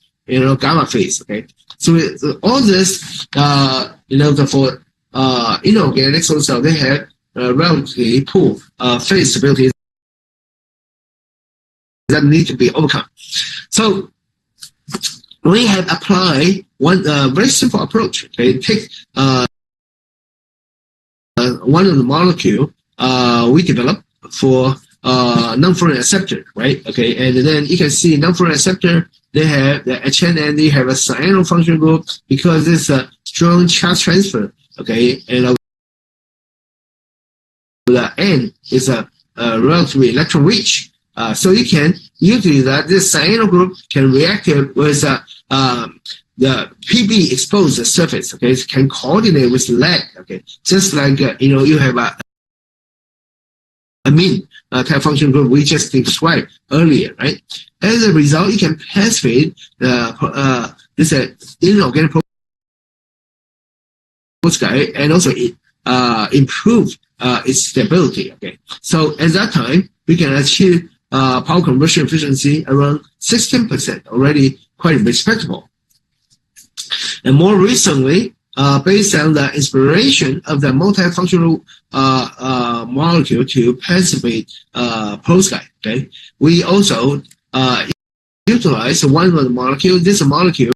gamma phase. Okay, so all this for inorganic solar cell, they have relatively poor phase stability that need to be overcome. So we have applied one very simple approach. Okay, take one of the molecule we developed for non-fluorine acceptor, right? Okay, and then you can see non-fluorine acceptor, they have the HN and they have a cyano function group because it's a strong charge transfer. Okay, and the N is a relatively electron rich. So you can utilize that this cyano group can react with the PB exposed surface. Okay, it can coordinate with lead. Okay, just like you have a amine type functional group we just described earlier, right? As a result, you can passivate this inorganic perovskite and also improve its stability. Okay, so at that time we can achieve power conversion efficiency around 16%, already quite respectable. And more recently, based on the inspiration of the multifunctional molecule to passivate perovskite, okay, we also utilize one of the molecule. This molecule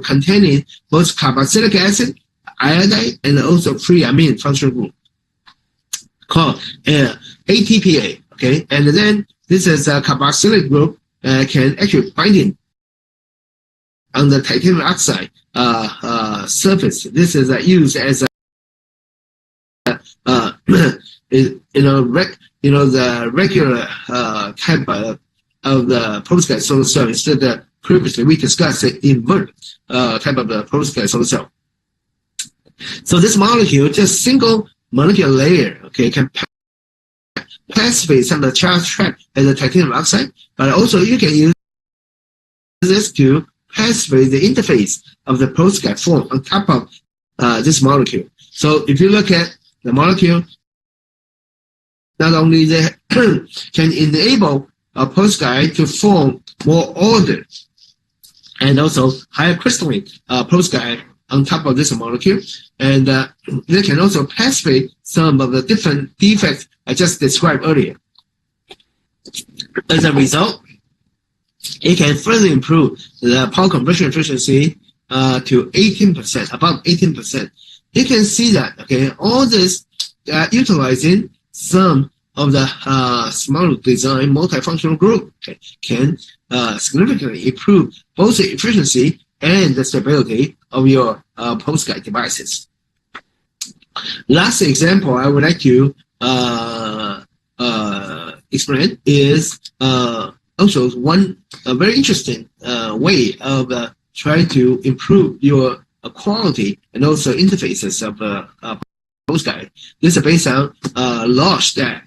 containing both carboxylic acid, iodide, and also free amine functional group called ATPA. Okay, and then this is a carboxylic group can actually binding on the titanium oxide surface. This is used as the regular type of the perovskite solar cell. Instead, previously we discussed the invert type of the perovskite solar cell. So this molecule, just single molecular layer, okay, can passivate some of the charge trap as the titanium oxide, but also you can use this to passivate the interface of the perovskite form on top of this molecule. So if you look at the molecule, not only they can enable a perovskite to form more ordered and also higher crystalline perovskite on top of this molecule, and they can also passivate some of the different defects I just described earlier. As a result, it can further improve the power conversion efficiency to 18%, above 18%. You can see that, okay, all this utilizing some of the smart design multifunctional group, okay, can significantly improve both the efficiency and the stability of your perovskite devices. Last example I would like to explain is also a very interesting way of trying to improve your quality and also interfaces of perovskite. This is based on large stack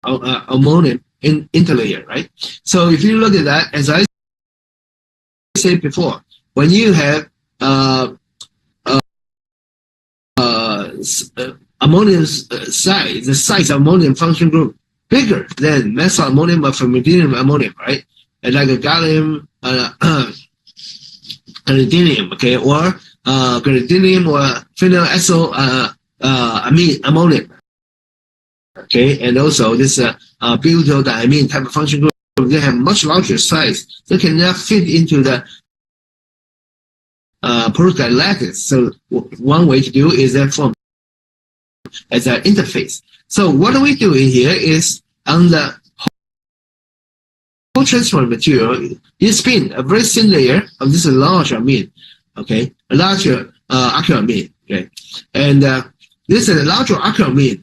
ammonium interlayer, right? So if you look at that, as I said before, when you have ammonium size, the size of ammonium function group bigger than methyl ammonium or ferritium ammonium, right? And like a gallium, gadolinium, okay, or gadolinium or phenylacyl ammonium, okay, and also this butadiene type of function group. They have much larger size. They cannot fit into the perovskite lattice. So one way to do is that form as an interface. So what we do in here is on the whole transfer material, you spin a very thin layer of this large amine, okay, a larger acrylamine, okay, and this is a larger acrylamine.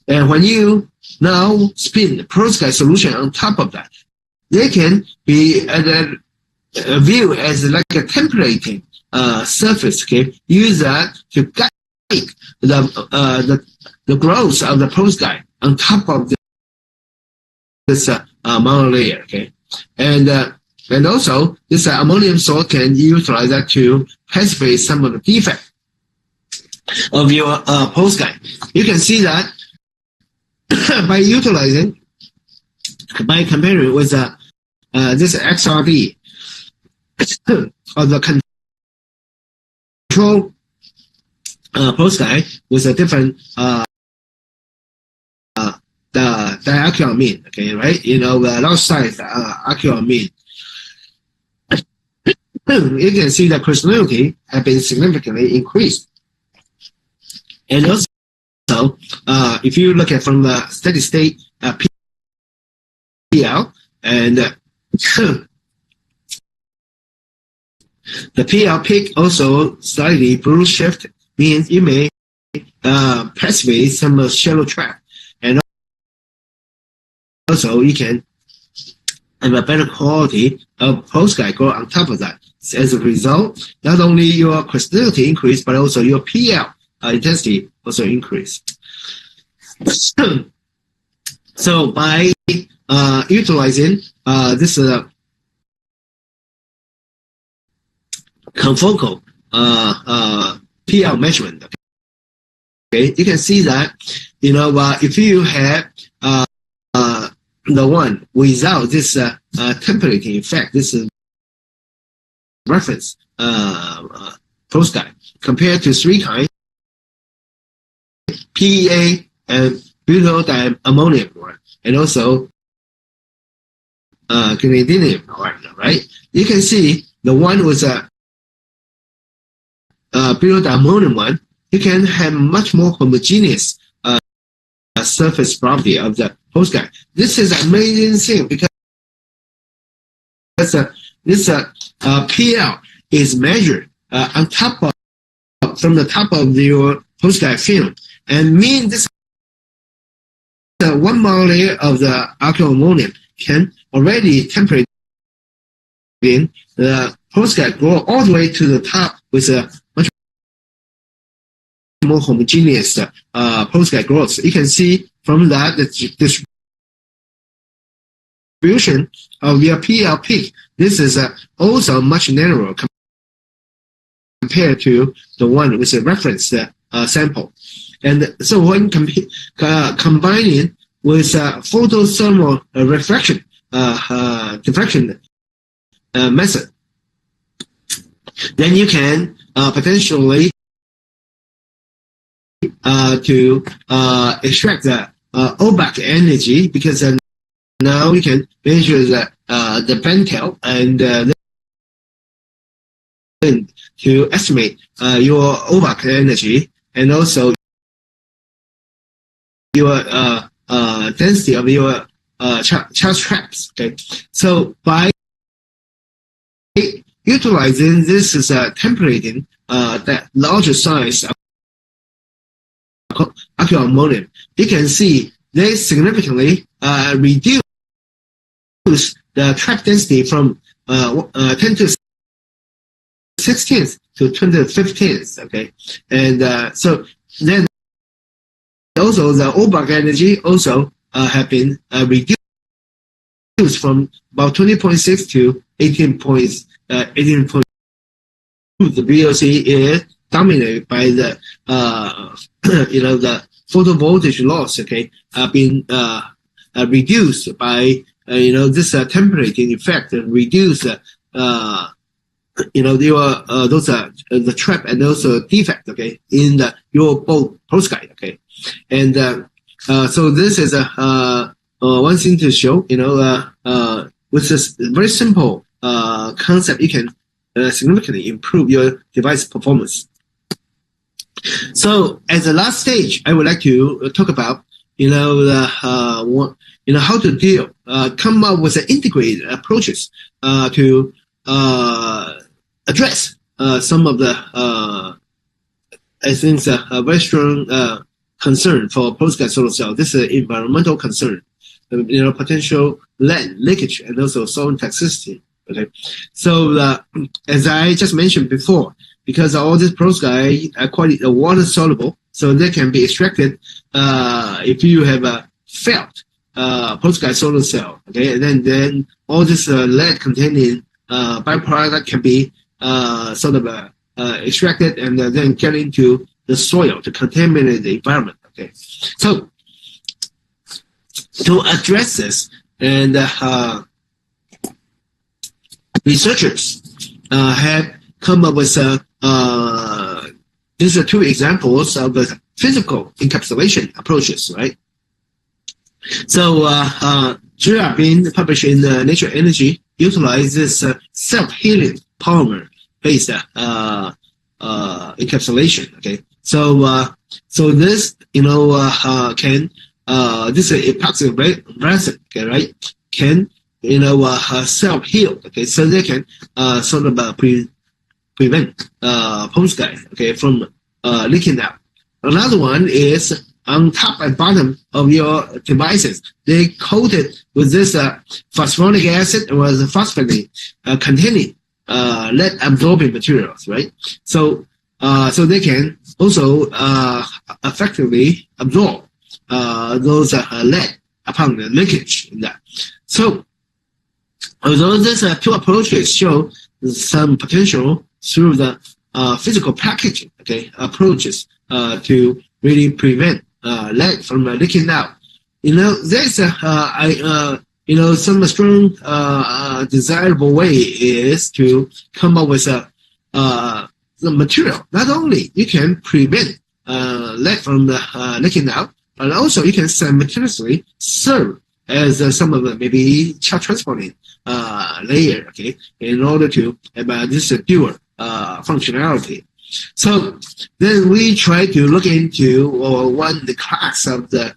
And when you now spin the perovskite solution on top of that, they can be viewed as like a templating surface. Okay, use that to guide the growth of the perovskite on top of this monolayer. Okay, and also this ammonium salt can utilize that to passivate some of the defect of your perovskite. You can see that by comparing with this XRD of the control perovskite with a different the diacrylamine, okay, right? You know, the large size acrylamine. You can see the crystallinity has been significantly increased, and also. So, if you look at from the steady state PL, and the PL peak also slightly blue shift, means you may passivate some shallow trap, and also you can have a better quality of perovskite grow on top of that. As a result, not only your crystallinity increase, but also your PL intensity also increase. So by utilizing this confocal PL measurement, okay, you can see that if you have the one without this templating effect, this is reference postguide, compared to 3 kinds, PEA and butyl diammonium, and also clinidinium, right? You can see the one with a butyl diammonium one, you can have much more homogeneous surface property of the postguide. This is an amazing thing because this PL is measured on top of from the top of your postguide film, and mean this 1 monolayer of the alkyl ammonium can already temperate in the postguide go all the way to the top with a much more homogeneous postguide growth. You can see from that the distribution of your PL peak. This is also much narrower compared to the one with a reference sample. And so when combining with photothermal reflection diffraction method, then you can potentially to extract the OBAC energy, because now you can measure the pentel and then to estimate your OBAC energy, and also your density of your charge traps. Okay, so by utilizing this as a templating that larger size of alkyl ammonium, you can see they significantly reduce the trap density from 10 to 16th to 20 to 15th. Okay, and so then also the OBAC energy also have been reduced from about 20.6 to 18.2. The VOC is dominated by the the photovoltage loss. Okay, been reduced by this temperating effect, and reduce the trap and also defect. Okay, in your both postguide. Okay, and so this is one thing to show. With this very simple concept, you can significantly improve your device performance. So as the last stage, I would like to talk about how to come up with integrated approaches to address some of the I think a very strong concern for postguide solar cell. This is an environmental concern, potential lead leakage and also solvent toxicity. Okay, so as I just mentioned before, because all these postguide are quite water soluble, so they can be extracted if you have a failed postguide solar cell. Okay, and then all this lead containing byproduct can be extracted and then get into the soil to contaminate the environment. Okay, so to address this, and researchers have come up with these are 2 examples of physical encapsulation approaches, right? So being published in Nature Energy utilizes self-healing polymer-based encapsulation. Okay, so this can this epoxy resin, okay, right, can self-heal. Okay, so they can prevent postguide, okay, from leaking out. Another one is on top and bottom of your devices, they coated with this phosphoric acid or the phosphate containing lead absorbing materials, right? So so they can also effectively absorb those lead upon the linkage in that. So although these two approaches show some potential through the physical packaging, approaches to really prevent lead from leaking out. There's some strong desirable way is to come up with the material. Not only you can prevent lead from leaking out, but also you can simultaneously serve as some of the maybe charge transporting layer, in order to have this dual functionality. So then we try to look into the class of the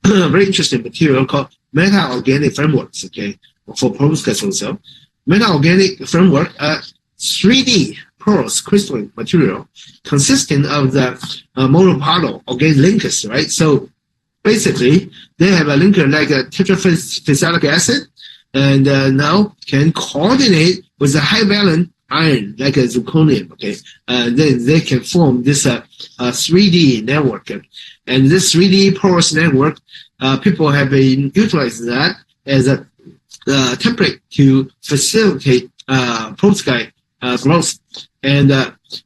very interesting material called meta-organic frameworks, for perovskite solar cell. Meta-organic framework, 3D porous crystalline material consisting of the monopolar organic linkers, right? So basically, they have a linker like a tetraphenolic acid, and now can coordinate with a high valent iron like a zirconium, then they can form this 3D network. And this 3D porous network, people have been utilizing that as a template to facilitate perovskite growth. And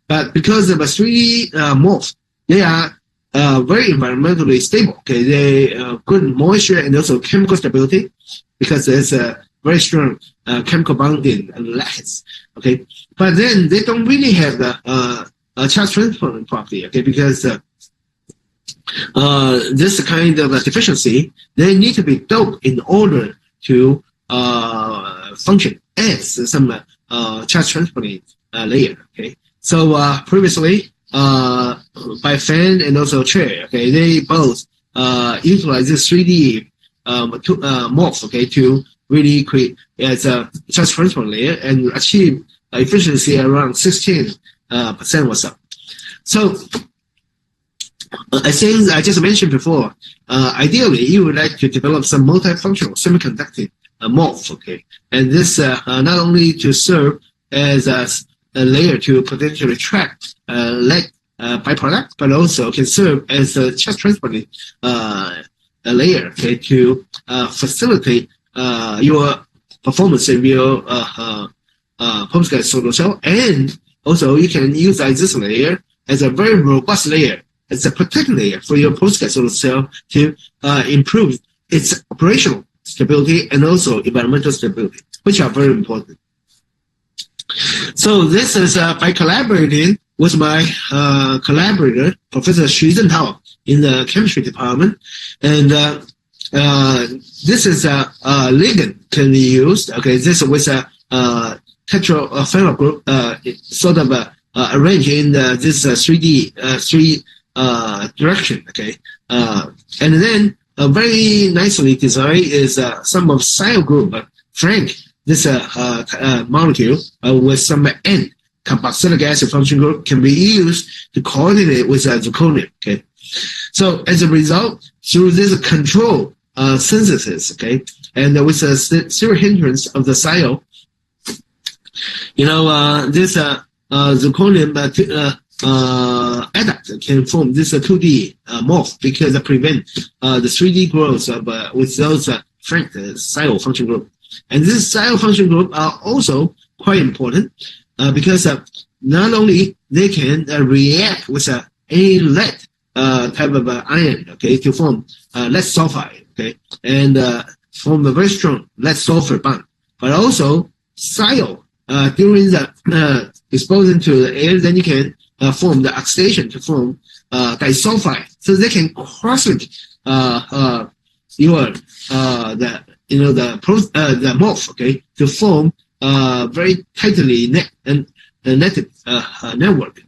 but because of a 3D morph, they are very environmentally stable. They good moisture and also chemical stability because there's a very strong chemical bonding and lattice. But then they don't really have the charge transport property. Because this kind of deficiency, they need to be doped in order to function as some charge transporting layer. So previously, by Fan and also Chair, they both utilize this 3D morph, to really create as a charge transport layer and achieve efficiency around 16% or so. So I think I just mentioned before, ideally you would like to develop some multifunctional semiconducting morph, and this not only to serve as a layer to potentially trap lead byproduct, but also can serve as a charge transporting layer, to facilitate your performance of your perovskite solar cell, and also you can use this layer as a very robust layer, as a protective layer for your perovskite solar cell to improve its operational stability and also environmental stability, which are very important. So this is by collaborating with my collaborator, Professor Xu Zhentao, in the chemistry department, and this is a ligand can be used. This with a tetraphenol group, sort of arranged in this 3D direction. And then very nicely designed is some of SIO group, Frank. This molecule with some N carboxylic acid function group can be used to coordinate with zirconium. So as a result, through this control synthesis, and with a zero hindrance of the SIO, this zirconium adduct can form this 2D morph because it prevent the 3D growth of with those Frank SIO function group. And this SIO function group are also quite important because not only they can react with any lead type of iron, to form lead sulfide, and form a very strong lead sulfur bond, but also SIO during the exposure to the air, then you can form the oxidation to form disulfide, so they can cross-link your the morph, to form very tightly netted network.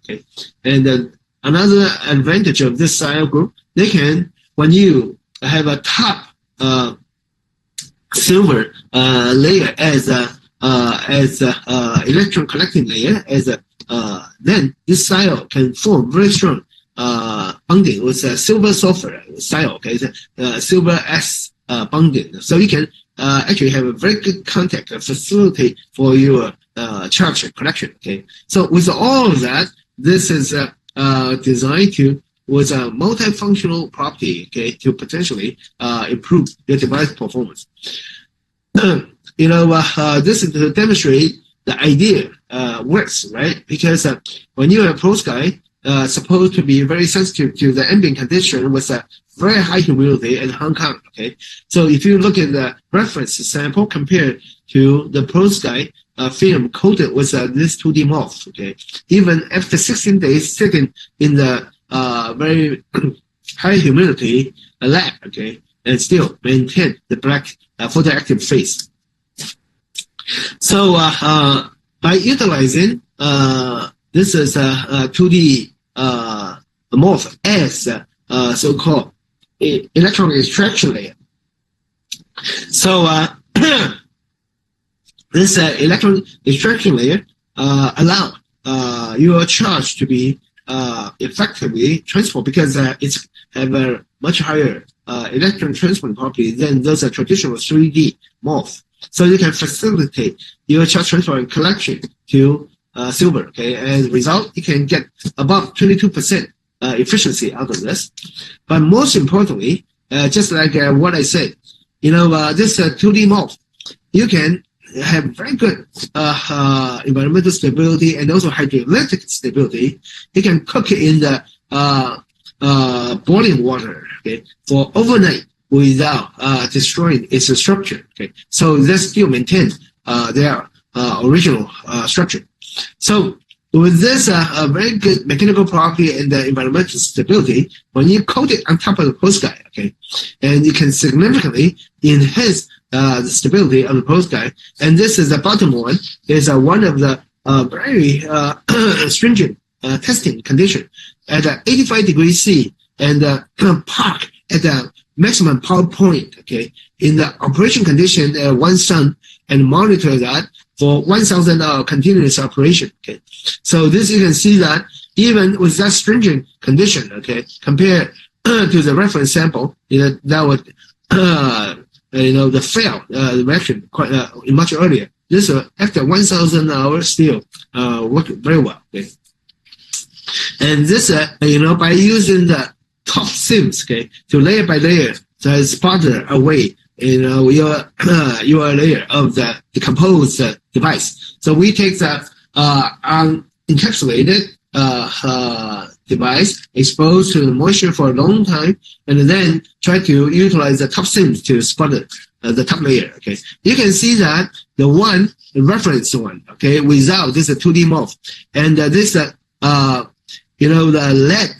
And another advantage of this SIO group, they can, when you have a top silver layer as a electron collecting layer, then this SIO can form very strong bonding with silver sulfur SIO, silver S bonding. So you can actually have a very good contact facility for your charge collection. So with all of that, this is designed to with a multifunctional property, okay, to potentially improve your device performance. This is to demonstrate the idea works, right? Because when you have perovskite supposed to be very sensitive to the ambient condition with a very high humidity in Hong Kong, okay? So if you look at the reference sample compared to the perovskite film coated with this 2D morph, okay? Even after 16 days sitting in the very high humidity lab, okay, and still maintain the black photoactive phase. So by utilizing this is a 2D morph as so-called electron extraction layer. So this electron extraction layer allow your charge to be effectively transport because it's have a much higher electron transport property than those traditional 3D morph. So you can facilitate your charge transfer and collection to silver. Okay, as a result, you can get above 22% efficiency out of this. But most importantly, just like what I said, this 2D morph, you can have very good environmental stability and also hydroelectric stability. You can cook it in the boiling water, okay, for overnight without destroying its structure. Okay, so they still maintain their original structure. So with this very good mechanical property and the environmental stability, when you coat it on top of the perovskite, okay, and you can significantly enhance the stability of the perovskite. And this is the bottom one, is one of the very stringent testing condition at 85 degrees C and park at the maximum power point, okay, in the operation condition at 1 sun and monitor that for 1,000 hour continuous operation, okay. So this you can see that even with that stringent condition, okay, compared to the reference sample, that would the fail reaction quite much earlier. This after 1,000 hours still worked very well. Okay? And this by using the top sims, okay, to layer by layer to spotter away your layer of the decomposed device. So we take the encapsulated device exposed to the moisture for a long time, and then try to utilize the top sims to spot the top layer. Okay, you can see that the reference one, okay, without this 2D morph, and this the lead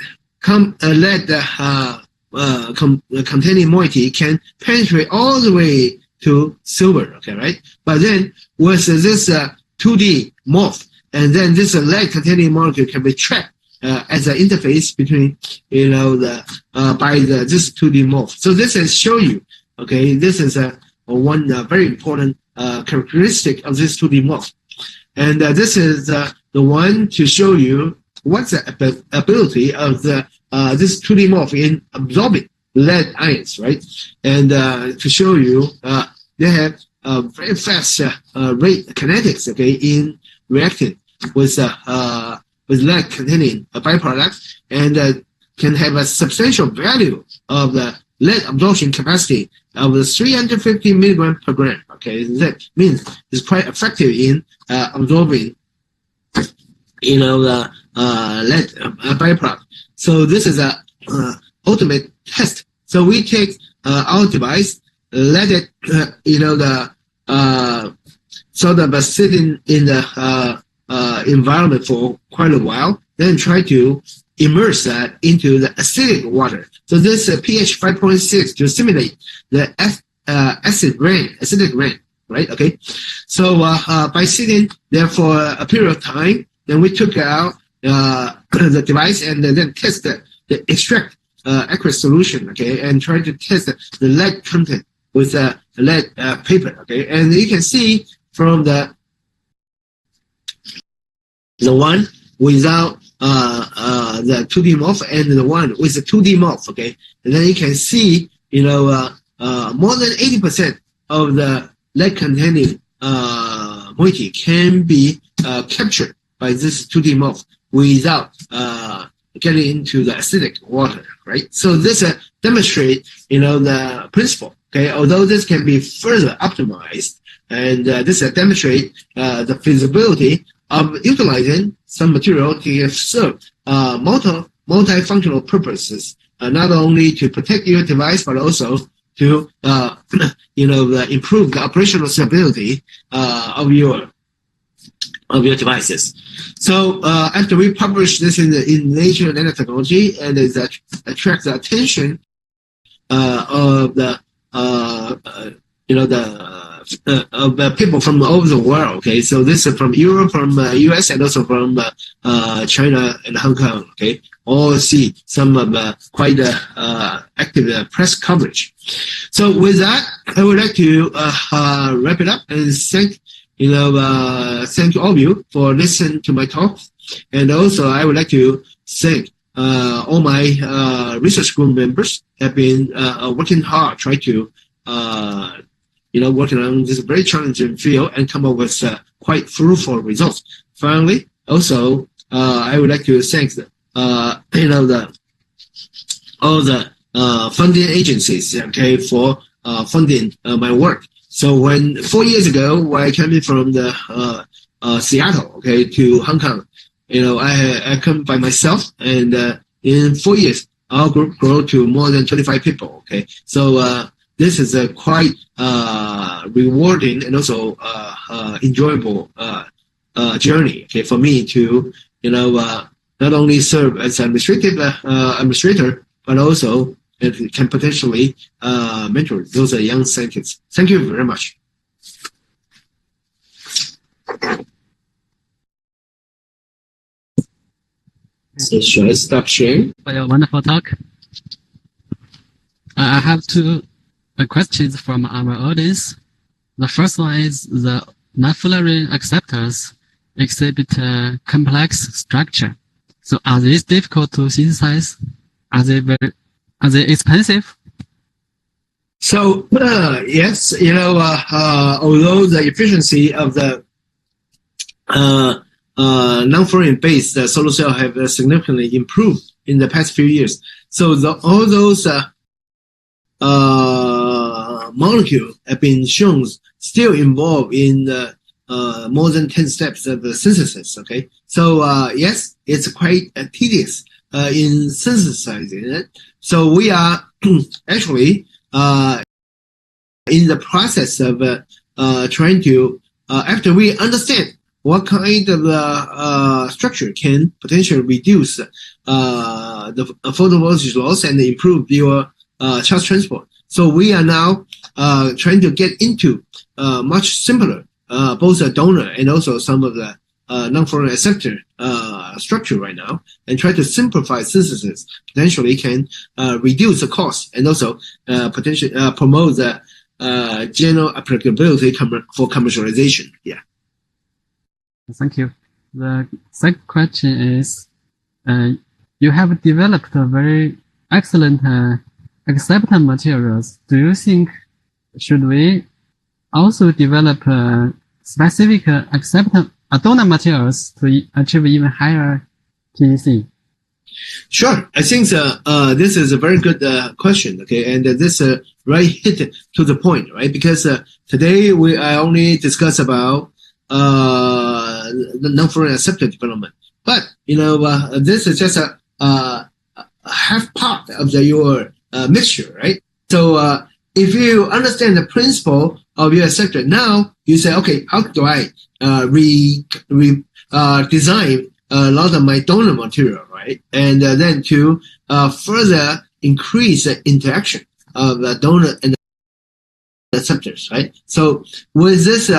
containing moiety can penetrate all the way to silver. Okay, right? But then with this 2D morph, and then this lead containing molecule can be trapped as an interface between by this 2D morph. So this is show you, okay, this is one very important characteristic of this 2D morph, and this is the one to show you what's the ability of the this 2D morph in absorbing lead ions, right? And to show you they have very fast rate kinetics, okay, in reacting with lead containing a byproduct, and can have a substantial value of the lead absorption capacity of the 350 milligram per gram. Okay, that means it's quite effective in absorbing the lead byproduct. So this is a ultimate test. So we take our device, let it sort of sitting in the environment for quite a while, then try to immerse that into the acidic water. So this pH 5.6 to simulate the acidic rain, right? Okay. So by sitting there for a period of time, then we took out the device and then test the extract aqueous solution, okay, and try to test the lead content with lead paper, okay. And you can see from the one without the 2D morph and the one with the 2D morph, okay. And then you can see, more than 80% of the lead containing moiety can be captured by this 2D morph. without getting into the acidic water, right? So this demonstrate, the principle. Okay, although this can be further optimized, and this demonstrate the feasibility of utilizing some material to serve multifunctional purposes, not only to protect your device but also to improve the operational stability of your devices. So after we published this in Nature Nanotechnology, and it attracts the attention of the people from all over the world. Okay, so this is from Europe, from US, and also from China and Hong Kong. Okay, all see some of quite active press coverage. So with that, I would like to wrap it up and thank all of you for listening to my talk. And also, I would like to thank all my research group members have been working hard, trying to working on this very challenging field and come up with quite fruitful results. Finally, also, I would like to thank all the funding agencies, okay, for funding my work. So 4 years ago, when I came in from the Seattle, okay, to Hong Kong, I come by myself, and in 4 years, our group grew to more than 25 people. Okay, so this is a quite rewarding and also enjoyable journey. Okay, for me to not only serve as administrator, but also it can potentially mentor those young scientists. Thank you very much. So should I stop sharing? For your wonderful talk. I have two questions from our audience. The first one is the non-fluorine acceptors exhibit a complex structure. So are these difficult to synthesize? Are they expensive? So yes, although the efficiency of the non-fluorine based solar cell have significantly improved in the past few years. So all those molecules have been shown still involved in more than 10 steps of the synthesis. Okay, so yes, it's quite tedious in synthesizing it. So we are actually in the process of trying to after we understand what kind of structure can potentially reduce the photovoltaic loss and improve your charge transport. So we are now trying to get into much simpler both a donor and also some of the non-fluorine acceptor structure right now, and try to simplify synthesis. Potentially can reduce the cost and also potentially promote the general applicability for commercialization. Yeah. Thank you. The second question is, you have developed a very excellent acceptor materials. Do you think should we also develop specific acceptor donor materials to achieve even higher TEC? Sure. I think this is a very good question. Okay, and this right hit to the point, right? Because today I only discuss about the non-fluorine acceptor development, but this is just a half part of your mixture, right? So if you understand the principle of your acceptor, now you say, okay, how do I design a lot of my donor material, right? And then to further increase the interaction of the donor and the acceptors, right? So with this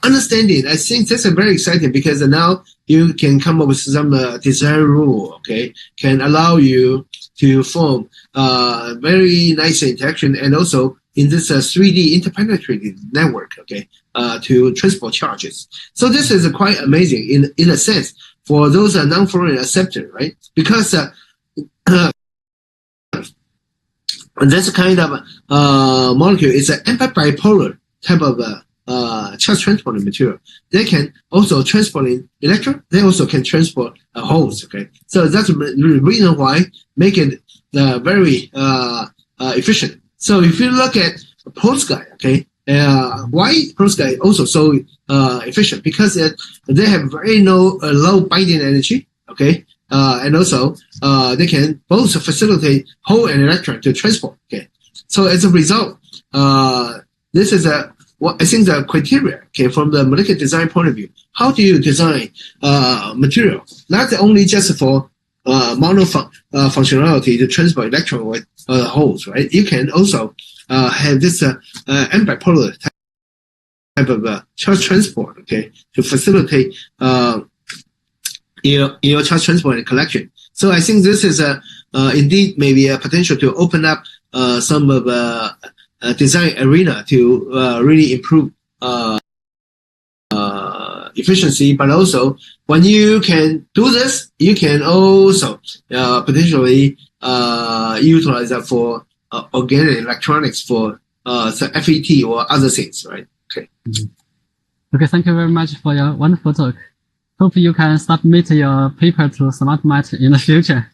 understanding, I think that's very exciting, because now you can come up with some design rule, okay, can allow you to form very nice interaction, and also in this 3D interpenetrating network, okay, to transport charges. So this is quite amazing in a sense for those non-fluorine acceptor, right? Because this kind of molecule is an anti-bipolar type of charge transport material. They can also transport electron. They also can transport holes. Okay, so that's the reason why make it very efficient. So if you look at perovskite, okay, why perovskite also so efficient? Because they have very low binding energy. Okay, and also they can both facilitate hole and electron to transport. Okay, so as a result, this is I think the criteria, okay, from the molecular design point of view. How do you design material? Not only just for functionality to transport electron with holes, right? You can also have this ambipolar type of charge transport, okay, to facilitate your charge transport and collection. So I think this is indeed maybe a potential to open up some of design arena to really improve efficiency, but also when you can do this, you can also potentially utilize that for organic electronics for FET or other things, right? Okay. Okay, thank you very much for your wonderful talk. Hope you can submit your paper to SmartMat in the future.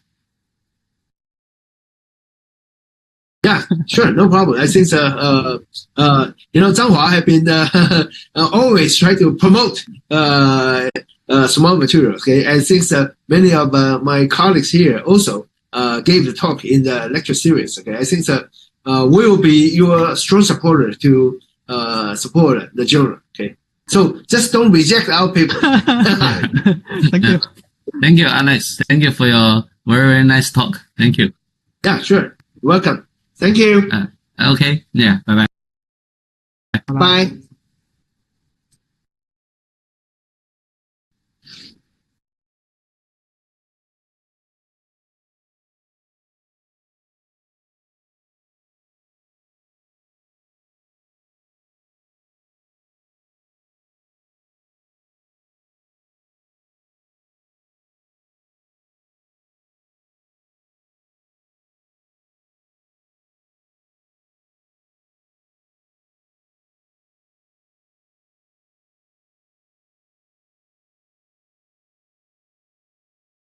Yeah, sure, no problem. I think Zhanghua have been always try to promote small materials. Okay, I think many of my colleagues here also gave the talk in the lecture series. Okay, I think we will be your strong supporter to support the journal. Okay, so just don't reject our paper. Thank you. Thank you, Alex. Thank you for your very, very nice talk. Thank you. Yeah, sure. Welcome. Thank you. Okay. Yeah. Bye-bye. Bye.